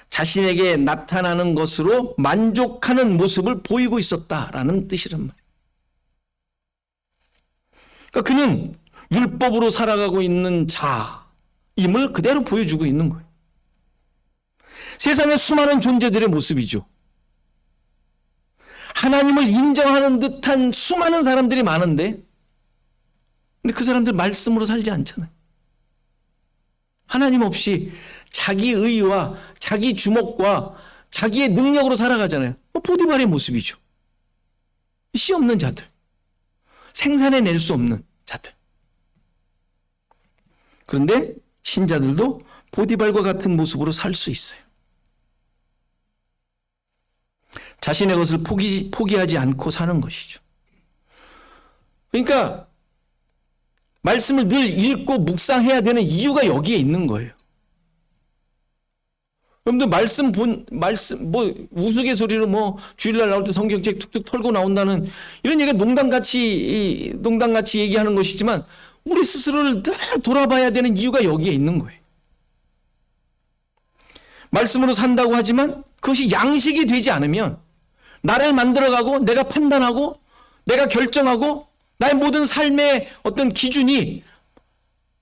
자신에게 나타나는 것으로 만족하는 모습을 보이고 있었다라는 뜻이란 말이에요. 그러니까 그는 율법으로 살아가고 있는 자임을 그대로 보여주고 있는 거예요. 세상의 수많은 존재들의 모습이죠. 하나님을 인정하는 듯한 수많은 사람들이 많은데 근데 그 사람들 말씀으로 살지 않잖아요. 하나님 없이 자기 의와 자기 주먹과 자기의 능력으로 살아가잖아요. 보디발의 모습이죠. 씨 없는 자들. 생산해낼 수 없는 자들. 그런데 신자들도 보디발과 같은 모습으로 살 수 있어요. 자신의 것을 포기하지 않고 사는 것이죠. 그러니까 말씀을 늘 읽고 묵상해야 되는 이유가 여기에 있는 거예요. 여러분들 우스갯소리로 주일날 나올 때 성경책 툭툭 털고 나온다는 이런 얘기가 농담같이 얘기하는 것이지만 우리 스스로를 늘 돌아봐야 되는 이유가 여기에 있는 거예요. 말씀으로 산다고 하지만 그것이 양식이 되지 않으면 나를 만들어가고 내가 판단하고 내가 결정하고 나의 모든 삶의 어떤 기준이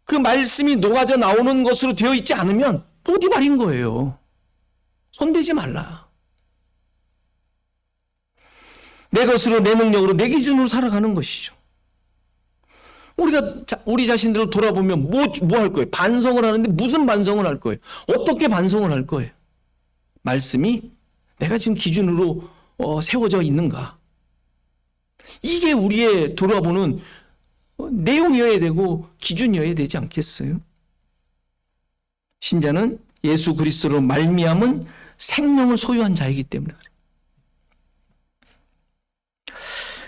그 말씀이 녹아져 나오는 것으로 되어 있지 않으면 보디발인 거예요. 손대지 말라. 내 것으로 내 능력으로 내 기준으로 살아가는 것이죠. 우리가 우리 자신들을 돌아보면 뭐 할 거예요? 반성을 하는데 무슨 반성을 할 거예요? 어떻게 반성을 할 거예요? 말씀이 내가 지금 기준으로 세워져 있는가? 이게 우리의 돌아보는 내용이어야 되고 기준이어야 되지 않겠어요? 신자는 예수 그리스도로 말미암은 생명을 소유한 자이기 때문에 그래요.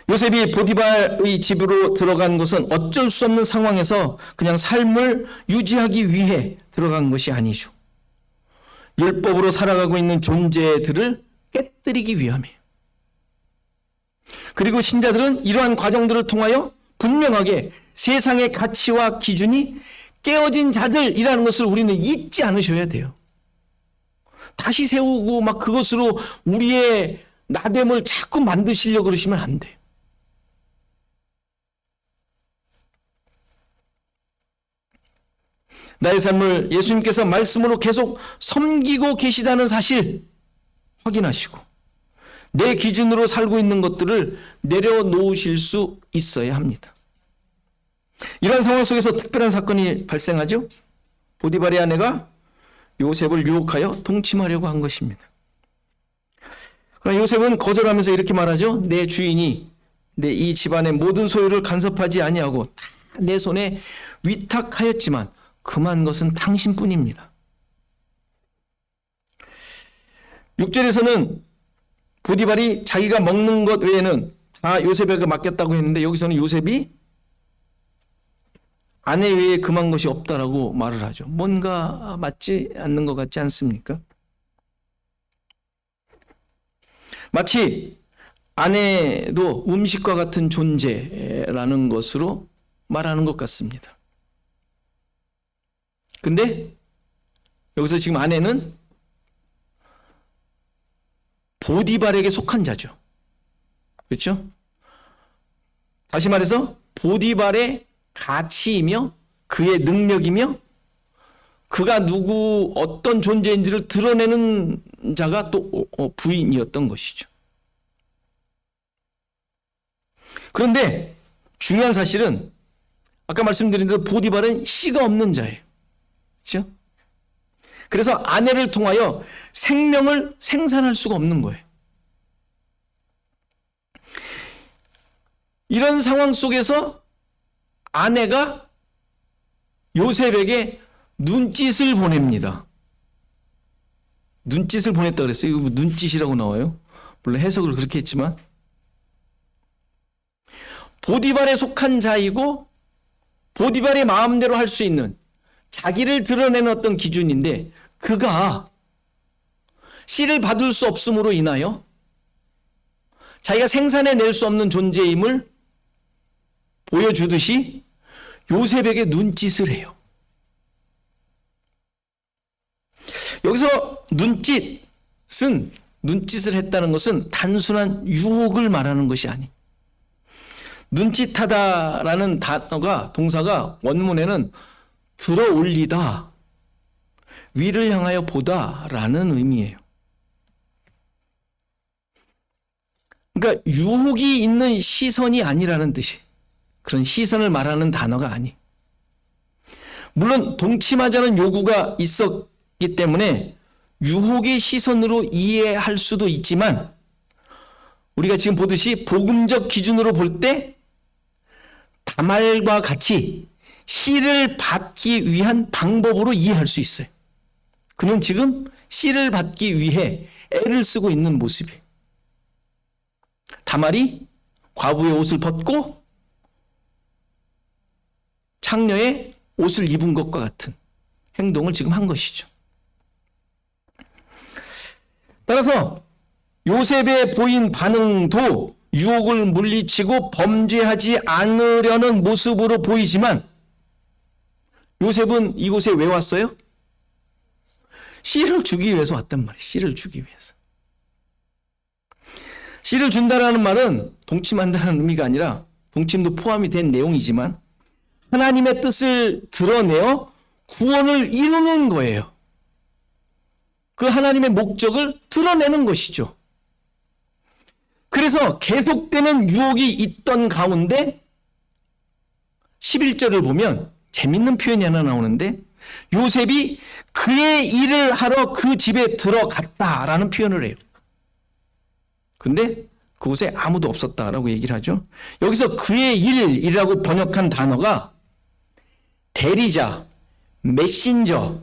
요셉이 보디발의 집으로 들어간 것은 어쩔 수 없는 상황에서 그냥 삶을 유지하기 위해 들어간 것이 아니죠. 율법으로 살아가고 있는 존재들을 깨뜨리기 위함이에요. 그리고 신자들은 이러한 과정들을 통하여 분명하게 세상의 가치와 기준이 깨어진 자들이라는 것을 우리는 잊지 않으셔야 돼요. 다시 세우고 그것으로 우리의 나됨을 자꾸 만드시려고 그러시면 안 돼요. 나의 삶을 예수님께서 말씀으로 계속 섬기고 계시다는 사실 확인하시고 내 기준으로 살고 있는 것들을 내려놓으실 수 있어야 합니다. 이런 상황 속에서 특별한 사건이 발생하죠. 보디발의 아내가 요셉을 유혹하여 동침하려고 한 것입니다. 그러나 요셉은 거절하면서 이렇게 말하죠. 내 주인이 내 이 집안의 모든 소유를 간섭하지 아니하고 다 내 손에 위탁하였지만 금한 것은 당신뿐입니다. 6절에서는 보디발이 자기가 먹는 것 외에는 다 요셉에게 맡겼다고 했는데 여기서는 요셉이 아내 외에 금한 것이 없다라고 말을 하죠. 뭔가 맞지 않는 것 같지 않습니까? 마치 아내도 음식과 같은 존재라는 것으로 말하는 것 같습니다. 근데 여기서 지금 아내는 보디발에게 속한 자죠. 그렇죠? 다시 말해서 보디발의 가치이며 그의 능력이며 그가 누구 어떤 존재인지를 드러내는 자가 또 부인이었던 것이죠. 그런데 중요한 사실은 아까 말씀드린 대로 보디발은 씨가 없는 자예요. 그렇죠? 그래서 아내를 통하여 생명을 생산할 수가 없는 거예요. 이런 상황 속에서 아내가 요셉에게 눈짓을 보냅니다. 눈짓을 보냈다 그랬어요. 이거 눈짓이라고 나와요. 물론 해석을 그렇게 했지만 보디발에 속한 자이고 보디발의 마음대로 할 수 있는 자기를 드러내는 어떤 기준인데 그가 씨를 받을 수 없음으로 인하여 자기가 생산해낼 수 없는 존재임을 보여주듯이 요셉에게 눈짓을 해요. 여기서 눈짓을 했다는 것은 단순한 유혹을 말하는 것이 아니. 눈짓하다라는 동사가 원문에는 들어 올리다, 위를 향하여 보다라는 의미예요. 그러니까 유혹이 있는 시선이 아니라는 뜻이, 그런 시선을 말하는 단어가 아니. 물론 동침하자는 요구가 있었기 때문에 유혹의 시선으로 이해할 수도 있지만 우리가 지금 보듯이 복음적 기준으로 볼 때 다말과 같이 씨를 받기 위한 방법으로 이해할 수 있어요. 그는 지금 씨를 받기 위해 애를 쓰고 있는 모습이에요. 다말이 과부의 옷을 벗고 창녀의 옷을 입은 것과 같은 행동을 지금 한 것이죠. 따라서 요셉의 보인 반응도 유혹을 물리치고 범죄하지 않으려는 모습으로 보이지만 요셉은 이곳에 왜 왔어요? 씨를 주기 위해서 왔단 말이에요. 씨를 주기 위해서. 씨를 준다라는 말은 동침한다는 의미가 아니라 동침도 포함이 된 내용이지만 하나님의 뜻을 드러내어 구원을 이루는 거예요. 그 하나님의 목적을 드러내는 것이죠. 그래서 계속되는 유혹이 있던 가운데 11절을 보면 재밌는 표현이 하나 나오는데 요셉이 그의 일을 하러 그 집에 들어갔다라는 표현을 해요. 근데 그곳에 아무도 없었다라고 얘기를 하죠. 여기서 그의 일이라고 번역한 단어가 대리자, 메신저,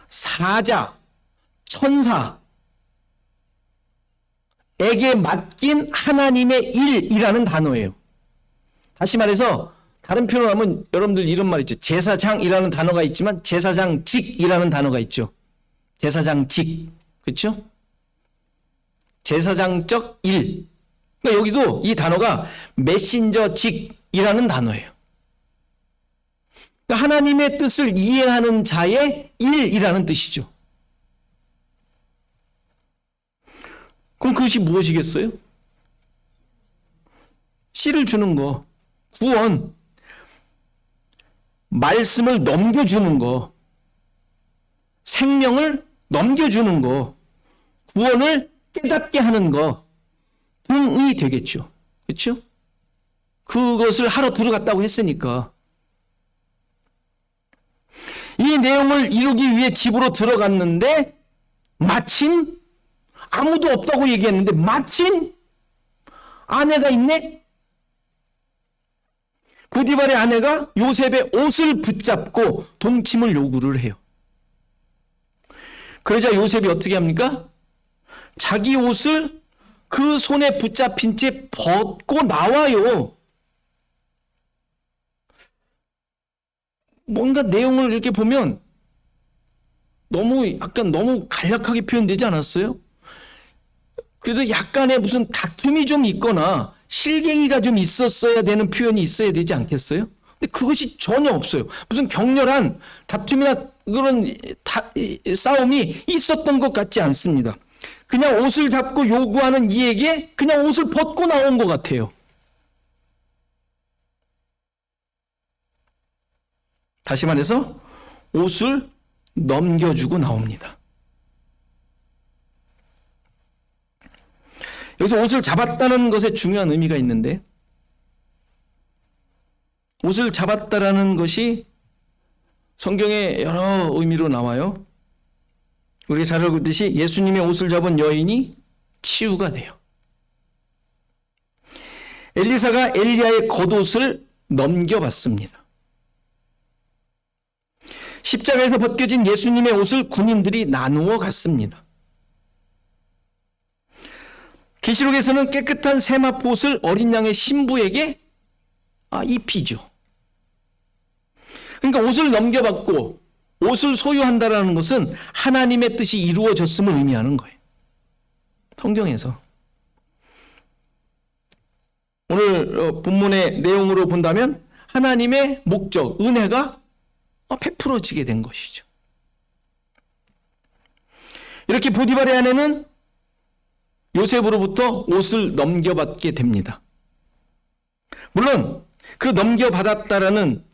사자, 천사, 에게 맡긴 하나님의 일이라는 단어예요. 다시 말해서 다른 표현을 하면 여러분들 이런 말 있죠. 제사장이라는 단어가 있지만 제사장직이라는 단어가 있죠. 제사장직. 그렇죠? 제사장적 일. 그러니까 여기도 이 단어가 메신저직이라는 단어예요. 그러니까 하나님의 뜻을 이해하는 자의 일이라는 뜻이죠. 그럼 그것이 무엇이겠어요? 씨를 주는 거, 구원, 말씀을 넘겨주는 거, 생명을 넘겨주는 거, 구원을 깨닫게 하는 거 등이 되겠죠. 그렇죠? 그것을 하러 들어갔다고 했으니까 이 내용을 이루기 위해 집으로 들어갔는데 마침 아무도 없다고 얘기했는데 마침 아내가 있네? 보디발의 아내가 요셉의 옷을 붙잡고 동침을 요구를 해요. 그러자 요셉이 어떻게 합니까? 자기 옷을 그 손에 붙잡힌 채 벗고 나와요. 뭔가 내용을 이렇게 보면 너무 간략하게 표현되지 않았어요? 그래도 약간의 무슨 다툼이 좀 있거나 실갱이가 좀 있었어야 되는 표현이 있어야 되지 않겠어요? 근데 그것이 전혀 없어요. 무슨 격렬한 다툼이나 그런 싸움이 있었던 것 같지 않습니다. 그냥 옷을 잡고 요구하는 이에게 그냥 옷을 벗고 나온 것 같아요. 다시 말해서 옷을 넘겨주고 나옵니다. 여기서 옷을 잡았다는 것에 중요한 의미가 있는데, 옷을 잡았다라는 것이 성경에 여러 의미로 나와요. 우리가 잘 알고 있듯이 예수님의 옷을 잡은 여인이 치유가 돼요. 엘리사가 엘리야의 겉옷을 넘겨봤습니다. 십자가에서 벗겨진 예수님의 옷을 군인들이 나누어 갔습니다. 계시록에서는 깨끗한 세마포 옷을 어린 양의 신부에게 입히죠. 그러니까 옷을 넘겨받고 옷을 소유한다라는 것은 하나님의 뜻이 이루어졌음을 의미하는 거예요. 성경에서. 오늘 본문의 내용으로 본다면 하나님의 목적, 은혜가 베풀어지게 된 것이죠. 이렇게 보디발의 아내는 요셉으로부터 옷을 넘겨받게 됩니다. 물론 그 넘겨받았다라는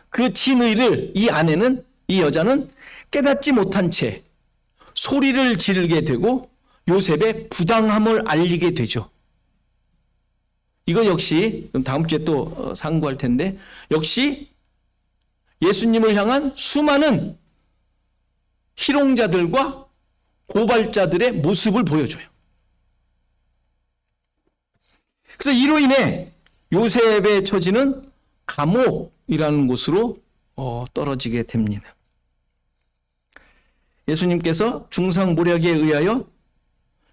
그 진의를 이 여자는 깨닫지 못한 채 소리를 지르게 되고 요셉의 부당함을 알리게 되죠. 이거 역시 다음 주에 또 상고할 텐데, 역시 예수님을 향한 수많은 희롱자들과 고발자들의 모습을 보여줘요. 그래서 이로 인해 요셉의 처지는 감옥이라는 곳으로 떨어지게 됩니다. 예수님께서 중상모략에 의하여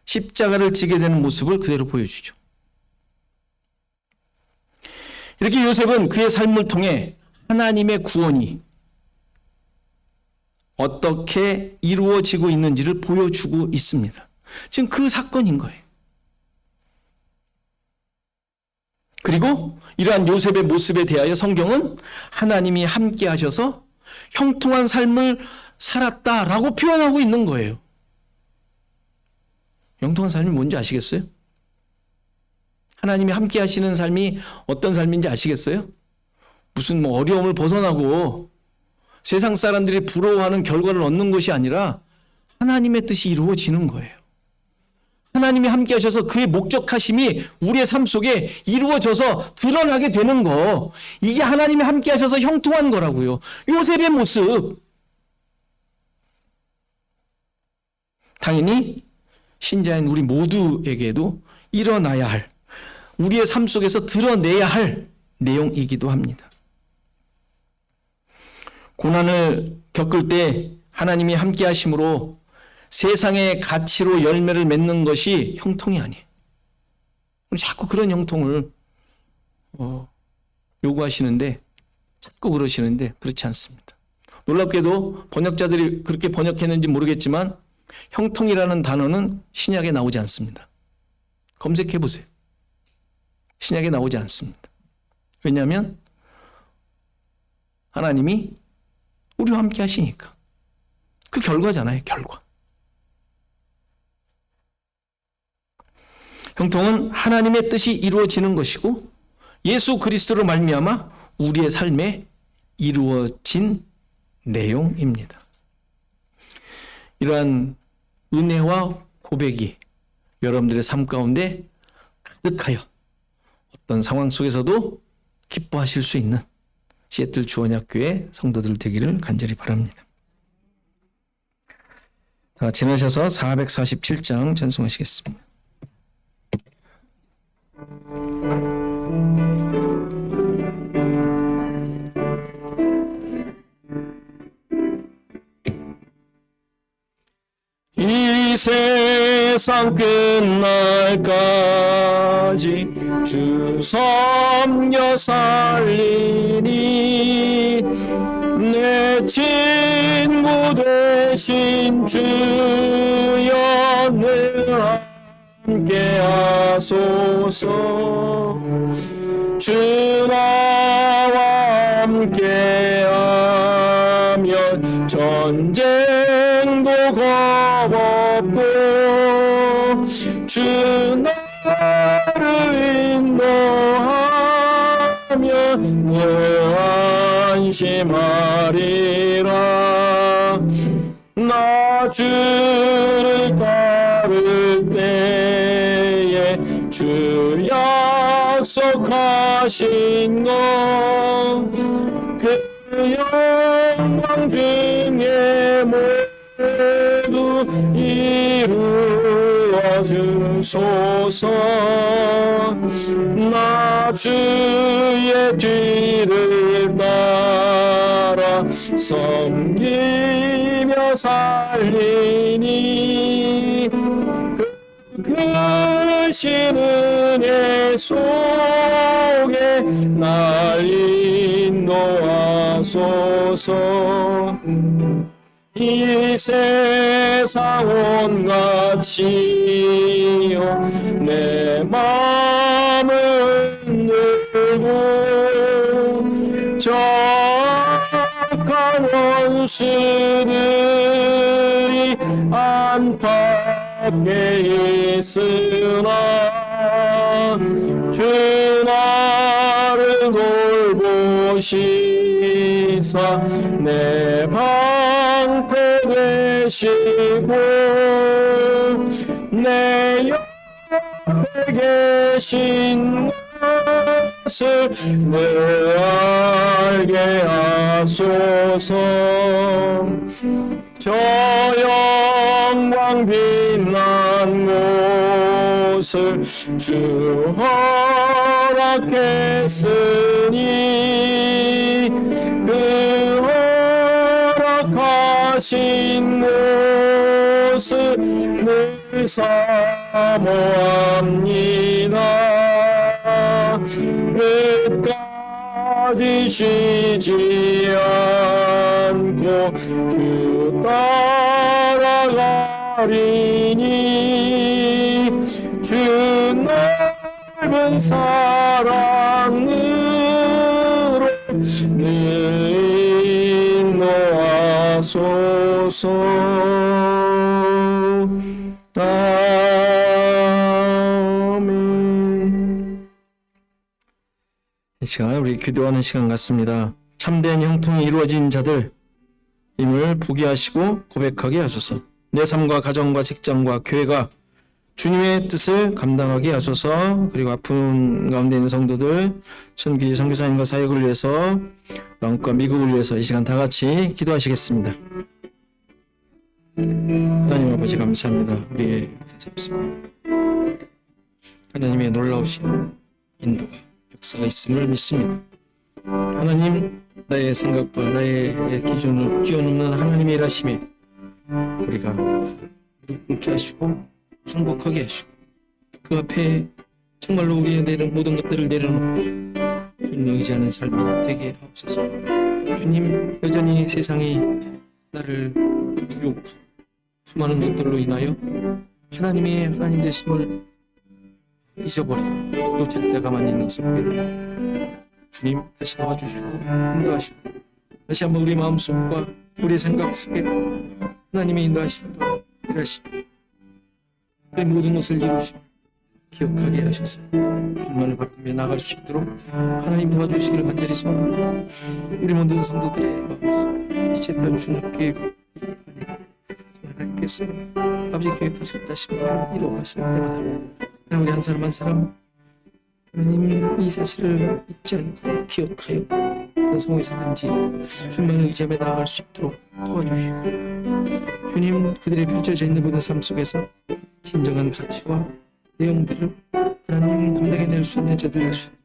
십자가를 지게 되는 모습을 그대로 보여주죠. 이렇게 요셉은 그의 삶을 통해 하나님의 구원이 어떻게 이루어지고 있는지를 보여주고 있습니다. 지금 그 사건인 거예요. 그리고 이러한 요셉의 모습에 대하여 성경은 하나님이 함께 하셔서 형통한 삶을 살았다라고 표현하고 있는 거예요. 형통한 삶이 뭔지 아시겠어요? 하나님이 함께 하시는 삶이 어떤 삶인지 아시겠어요? 무슨 어려움을 벗어나고 세상 사람들이 부러워하는 결과를 얻는 것이 아니라 하나님의 뜻이 이루어지는 거예요. 하나님이 함께 하셔서 그의 목적하심이 우리의 삶 속에 이루어져서 드러나게 되는 거, 이게 하나님이 함께 하셔서 형통한 거라고요. 요셉의 모습. 당연히 신자인 우리 모두에게도 일어나야 할, 우리의 삶 속에서 드러내야 할 내용이기도 합니다. 고난을 겪을 때 하나님이 함께 하심으로 세상의 가치로 열매를 맺는 것이 형통이 아니에요. 자꾸 그런 형통을 요구하시는데, 자꾸 그러시는데 그렇지 않습니다. 놀랍게도 번역자들이 그렇게 번역했는지 모르겠지만 형통이라는 단어는 신약에 나오지 않습니다. 검색해 보세요. 신약에 나오지 않습니다. 왜냐하면 하나님이 우리와 함께 하시니까. 그 결과잖아요, 결과. 형통은 하나님의 뜻이 이루어지는 것이고 예수 그리스도로 말미암아 우리의 삶에 이루어진 내용입니다. 이러한 은혜와 고백이 여러분들의 삶 가운데 가득하여 어떤 상황 속에서도 기뻐하실 수 있는 시애틀 주원학교의 성도들 되기를 간절히 바랍니다. 다 지나셔서 447장 전송하시겠습니다. 이 세상 끝날까지 주 섬겨 살리니 내 친구 되신 주여 늘 함께 하소서. 주 나와 함께 하면 전쟁도 겁없고 주 나를 인도하면 늘 안심하리라. 나 주를 따를 때에 주 약속하신 것 그 영광 중에 모두 이루어 주소서. 나 주의 뒤를 따라 섬기며 살리니 크신 은혜 속에 날 인도하소서. 이 세상 온갖 치여 내 마음을 흔들고 저 악한 원수들이 안팎에 있으나 주 나를 돌보시사 내 방패 되시고 내 옆에 계신 것을 늘 알게 하소서. 저 영광 빛난 곳을 주 허락했으니 그 허락하신 곳을 늘 사모합니다. 끝까지 쉬지 않고 주 따라가리니 주 넓은 사랑으로 늘 인도하소서. 아멘. 이 시간 우리 기도하는 시간 같습니다. 참된 형통이 이루어진 자들 임을 포기하시고 고백하게 하소서. 내 삶과 가정과 직장과 교회가 주님의 뜻을 감당하게 하소서. 그리고 아픈 가운데 있는 성도들, 선교지 선교사님과 사역을 위해서, 마음과 미국을 위해서 이 시간 다 같이 기도하시겠습니다. 하나님 아버지 감사합니다. 우리의 잡습니다. 하나님의 놀라우신 인도가 역사가 있음을 믿습니다. 하나님, 나의 생각과 나의 기준을 뛰어넘는 하나님의 일하심에 우리가 무릎 꿇게 하시고 행복하게 하시고 그 앞에 정말로 우리의 모든 것들을 내려놓고 주님 의지하는 삶이 되게 하옵소서. 주님, 여전히 세상이 나를 유혹하고 수많은 것들로 인하여 하나님의 하나님 되심을 잊어버리고 놓칠 때가 많이 있는 것을 보게 주님 다시 도와주시고 인도하시고 다시 한번 우리 마음속과 우리 생각 속에 하나님의 인도하심과 일하심 그 모든 것을 이루시고 기억하게 하셔서 주님만을 바꾸며 나갈 수 있도록 하나님 도와주시기를 간절히 소원합니다. 우리 모든 성도들의 마음속 이체탈 주님께 하나님께서 아버지 계획하셨다시고 이루어갔을 때마다 하나님 우리 한 사람 한 사람 하나님 이 사실을 잊지 않고 기억하여 어떤 상황에서든지 주님만을 의지하며 나아갈 수 있도록 도와주시고, 주님 그들의 펼쳐져 있는 모든 삶 속에서 진정한 가치와 내용들을 하나님 감당해낼 수 있는 자들 되시고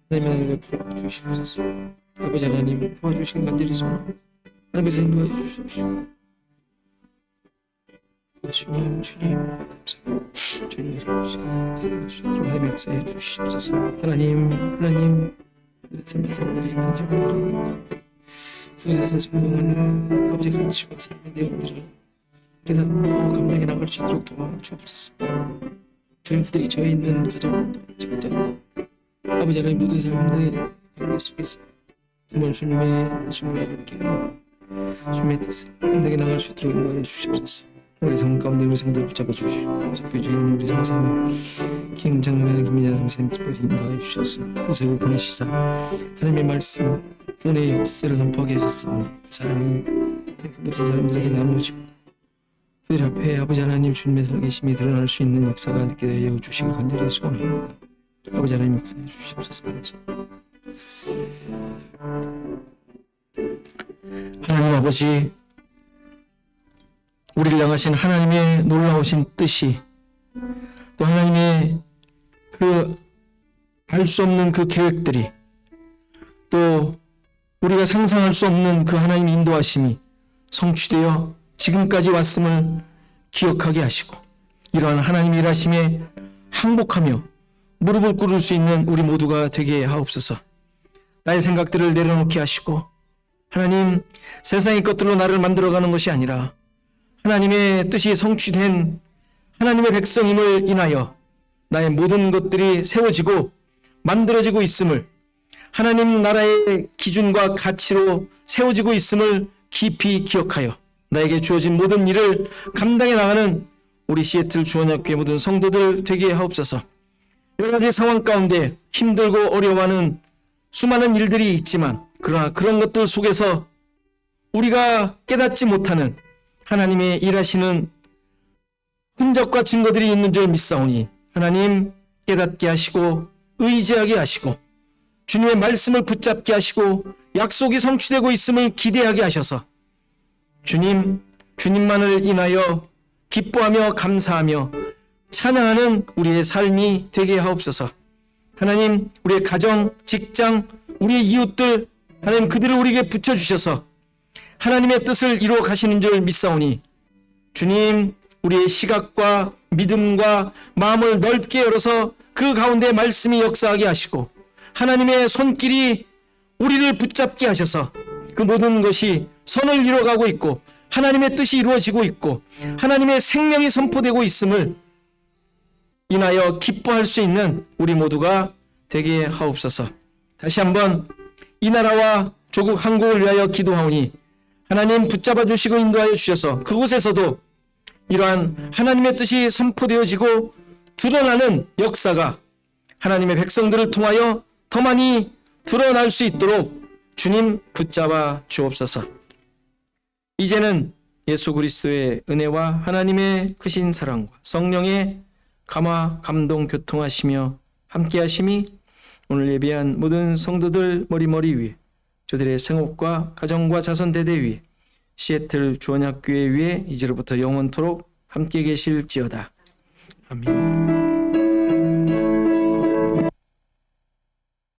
하나님의 부르짖어 주시옵소서. 아버지 하나님 도와주신 간절히 소원 하나님께서 인도하여 주십시오. 주님 감사합니다. 주님 하나님 역사해 주시옵소서. 하나님 삶에서 어디 있든지 그곳에서 적용하는 아버지 가치와 삶의 내용들을 깨닫고 감당해 나갈 수 있도록 도와주옵소서. 주님 그들이 처해 있는 가정, 직장, 아버지 하나님 모든 삶의 관계 속에서 정말 주님의 함께하며 주님의 뜻을 감당해 나갈 수 있도록 인도하여 주시옵소서. 우리 성 가운데 우리 성도를 붙잡아 주시고 교제에 있는 우리 성사님 김장로나 김민자 선생님 특별히 인도하여 주셔서 고생을 보내시사 하나님의 말씀 은혜의 역사를 선포하게 하셨사오니 그 사랑이 모든 사람들에게 나누어지고 그들 앞에 아버지 하나님 주님의 살아계심이 드러날 수 있는 역사가 있게 되어 주시길 간절히 소원합니다. 아버지 하나님 역사해 주시옵소서. 하나님 아버지, 우리를 향하신 하나님의 놀라우신 뜻이, 또 하나님의 그 알 수 없는 그 계획들이, 또 우리가 상상할 수 없는 그 하나님의 인도하심이 성취되어 지금까지 왔음을 기억하게 하시고, 이러한 하나님의 일하심에 항복하며 무릎을 꿇을 수 있는 우리 모두가 되게 하옵소서. 나의 생각들을 내려놓게 하시고, 하나님 세상의 것들로 나를 만들어가는 것이 아니라 하나님의 뜻이 성취된 하나님의 백성임을 인하여 나의 모든 것들이 세워지고 만들어지고 있음을, 하나님 나라의 기준과 가치로 세워지고 있음을 깊이 기억하여 나에게 주어진 모든 일을 감당해 나가는 우리 시애틀 주원학교의 모든 성도들 되게 하옵소서. 여러 가지 상황 가운데 힘들고 어려워하는 수많은 일들이 있지만, 그러나 그런 것들 속에서 우리가 깨닫지 못하는 하나님의 일하시는 흔적과 증거들이 있는 줄 믿사오니 하나님 깨닫게 하시고 의지하게 하시고 주님의 말씀을 붙잡게 하시고 약속이 성취되고 있음을 기대하게 하셔서 주님만을 인하여 기뻐하며 감사하며 찬양하는 우리의 삶이 되게 하옵소서. 하나님 우리의 가정, 직장, 우리의 이웃들, 하나님 그들을 우리에게 붙여주셔서 하나님의 뜻을 이루어 가시는 줄 믿사오니 주님 우리의 시각과 믿음과 마음을 넓게 열어서 그 가운데 말씀이 역사하게 하시고 하나님의 손길이 우리를 붙잡게 하셔서 그 모든 것이 선을 이루어가고 있고 하나님의 뜻이 이루어지고 있고 하나님의 생명이 선포되고 있음을 인하여 기뻐할 수 있는 우리 모두가 되게 하옵소서. 다시 한번 이 나라와 조국 한국을 위하여 기도하오니 하나님 붙잡아 주시고 인도하여 주셔서 그곳에서도 이러한 하나님의 뜻이 선포되어지고 드러나는 역사가 하나님의 백성들을 통하여 더 많이 드러날 수 있도록 주님 붙잡아 주옵소서. 이제는 예수 그리스도의 은혜와 하나님의 크신 사랑과 성령의 감화 감동 교통하시며 함께하심이 오늘 예배한 모든 성도들 머리머리 위에, 저들의 생업과 가정과 자손대대 위에, 시애틀 주원학교회 위에 이제로부터 영원토록 함께 계실지어다. 아멘.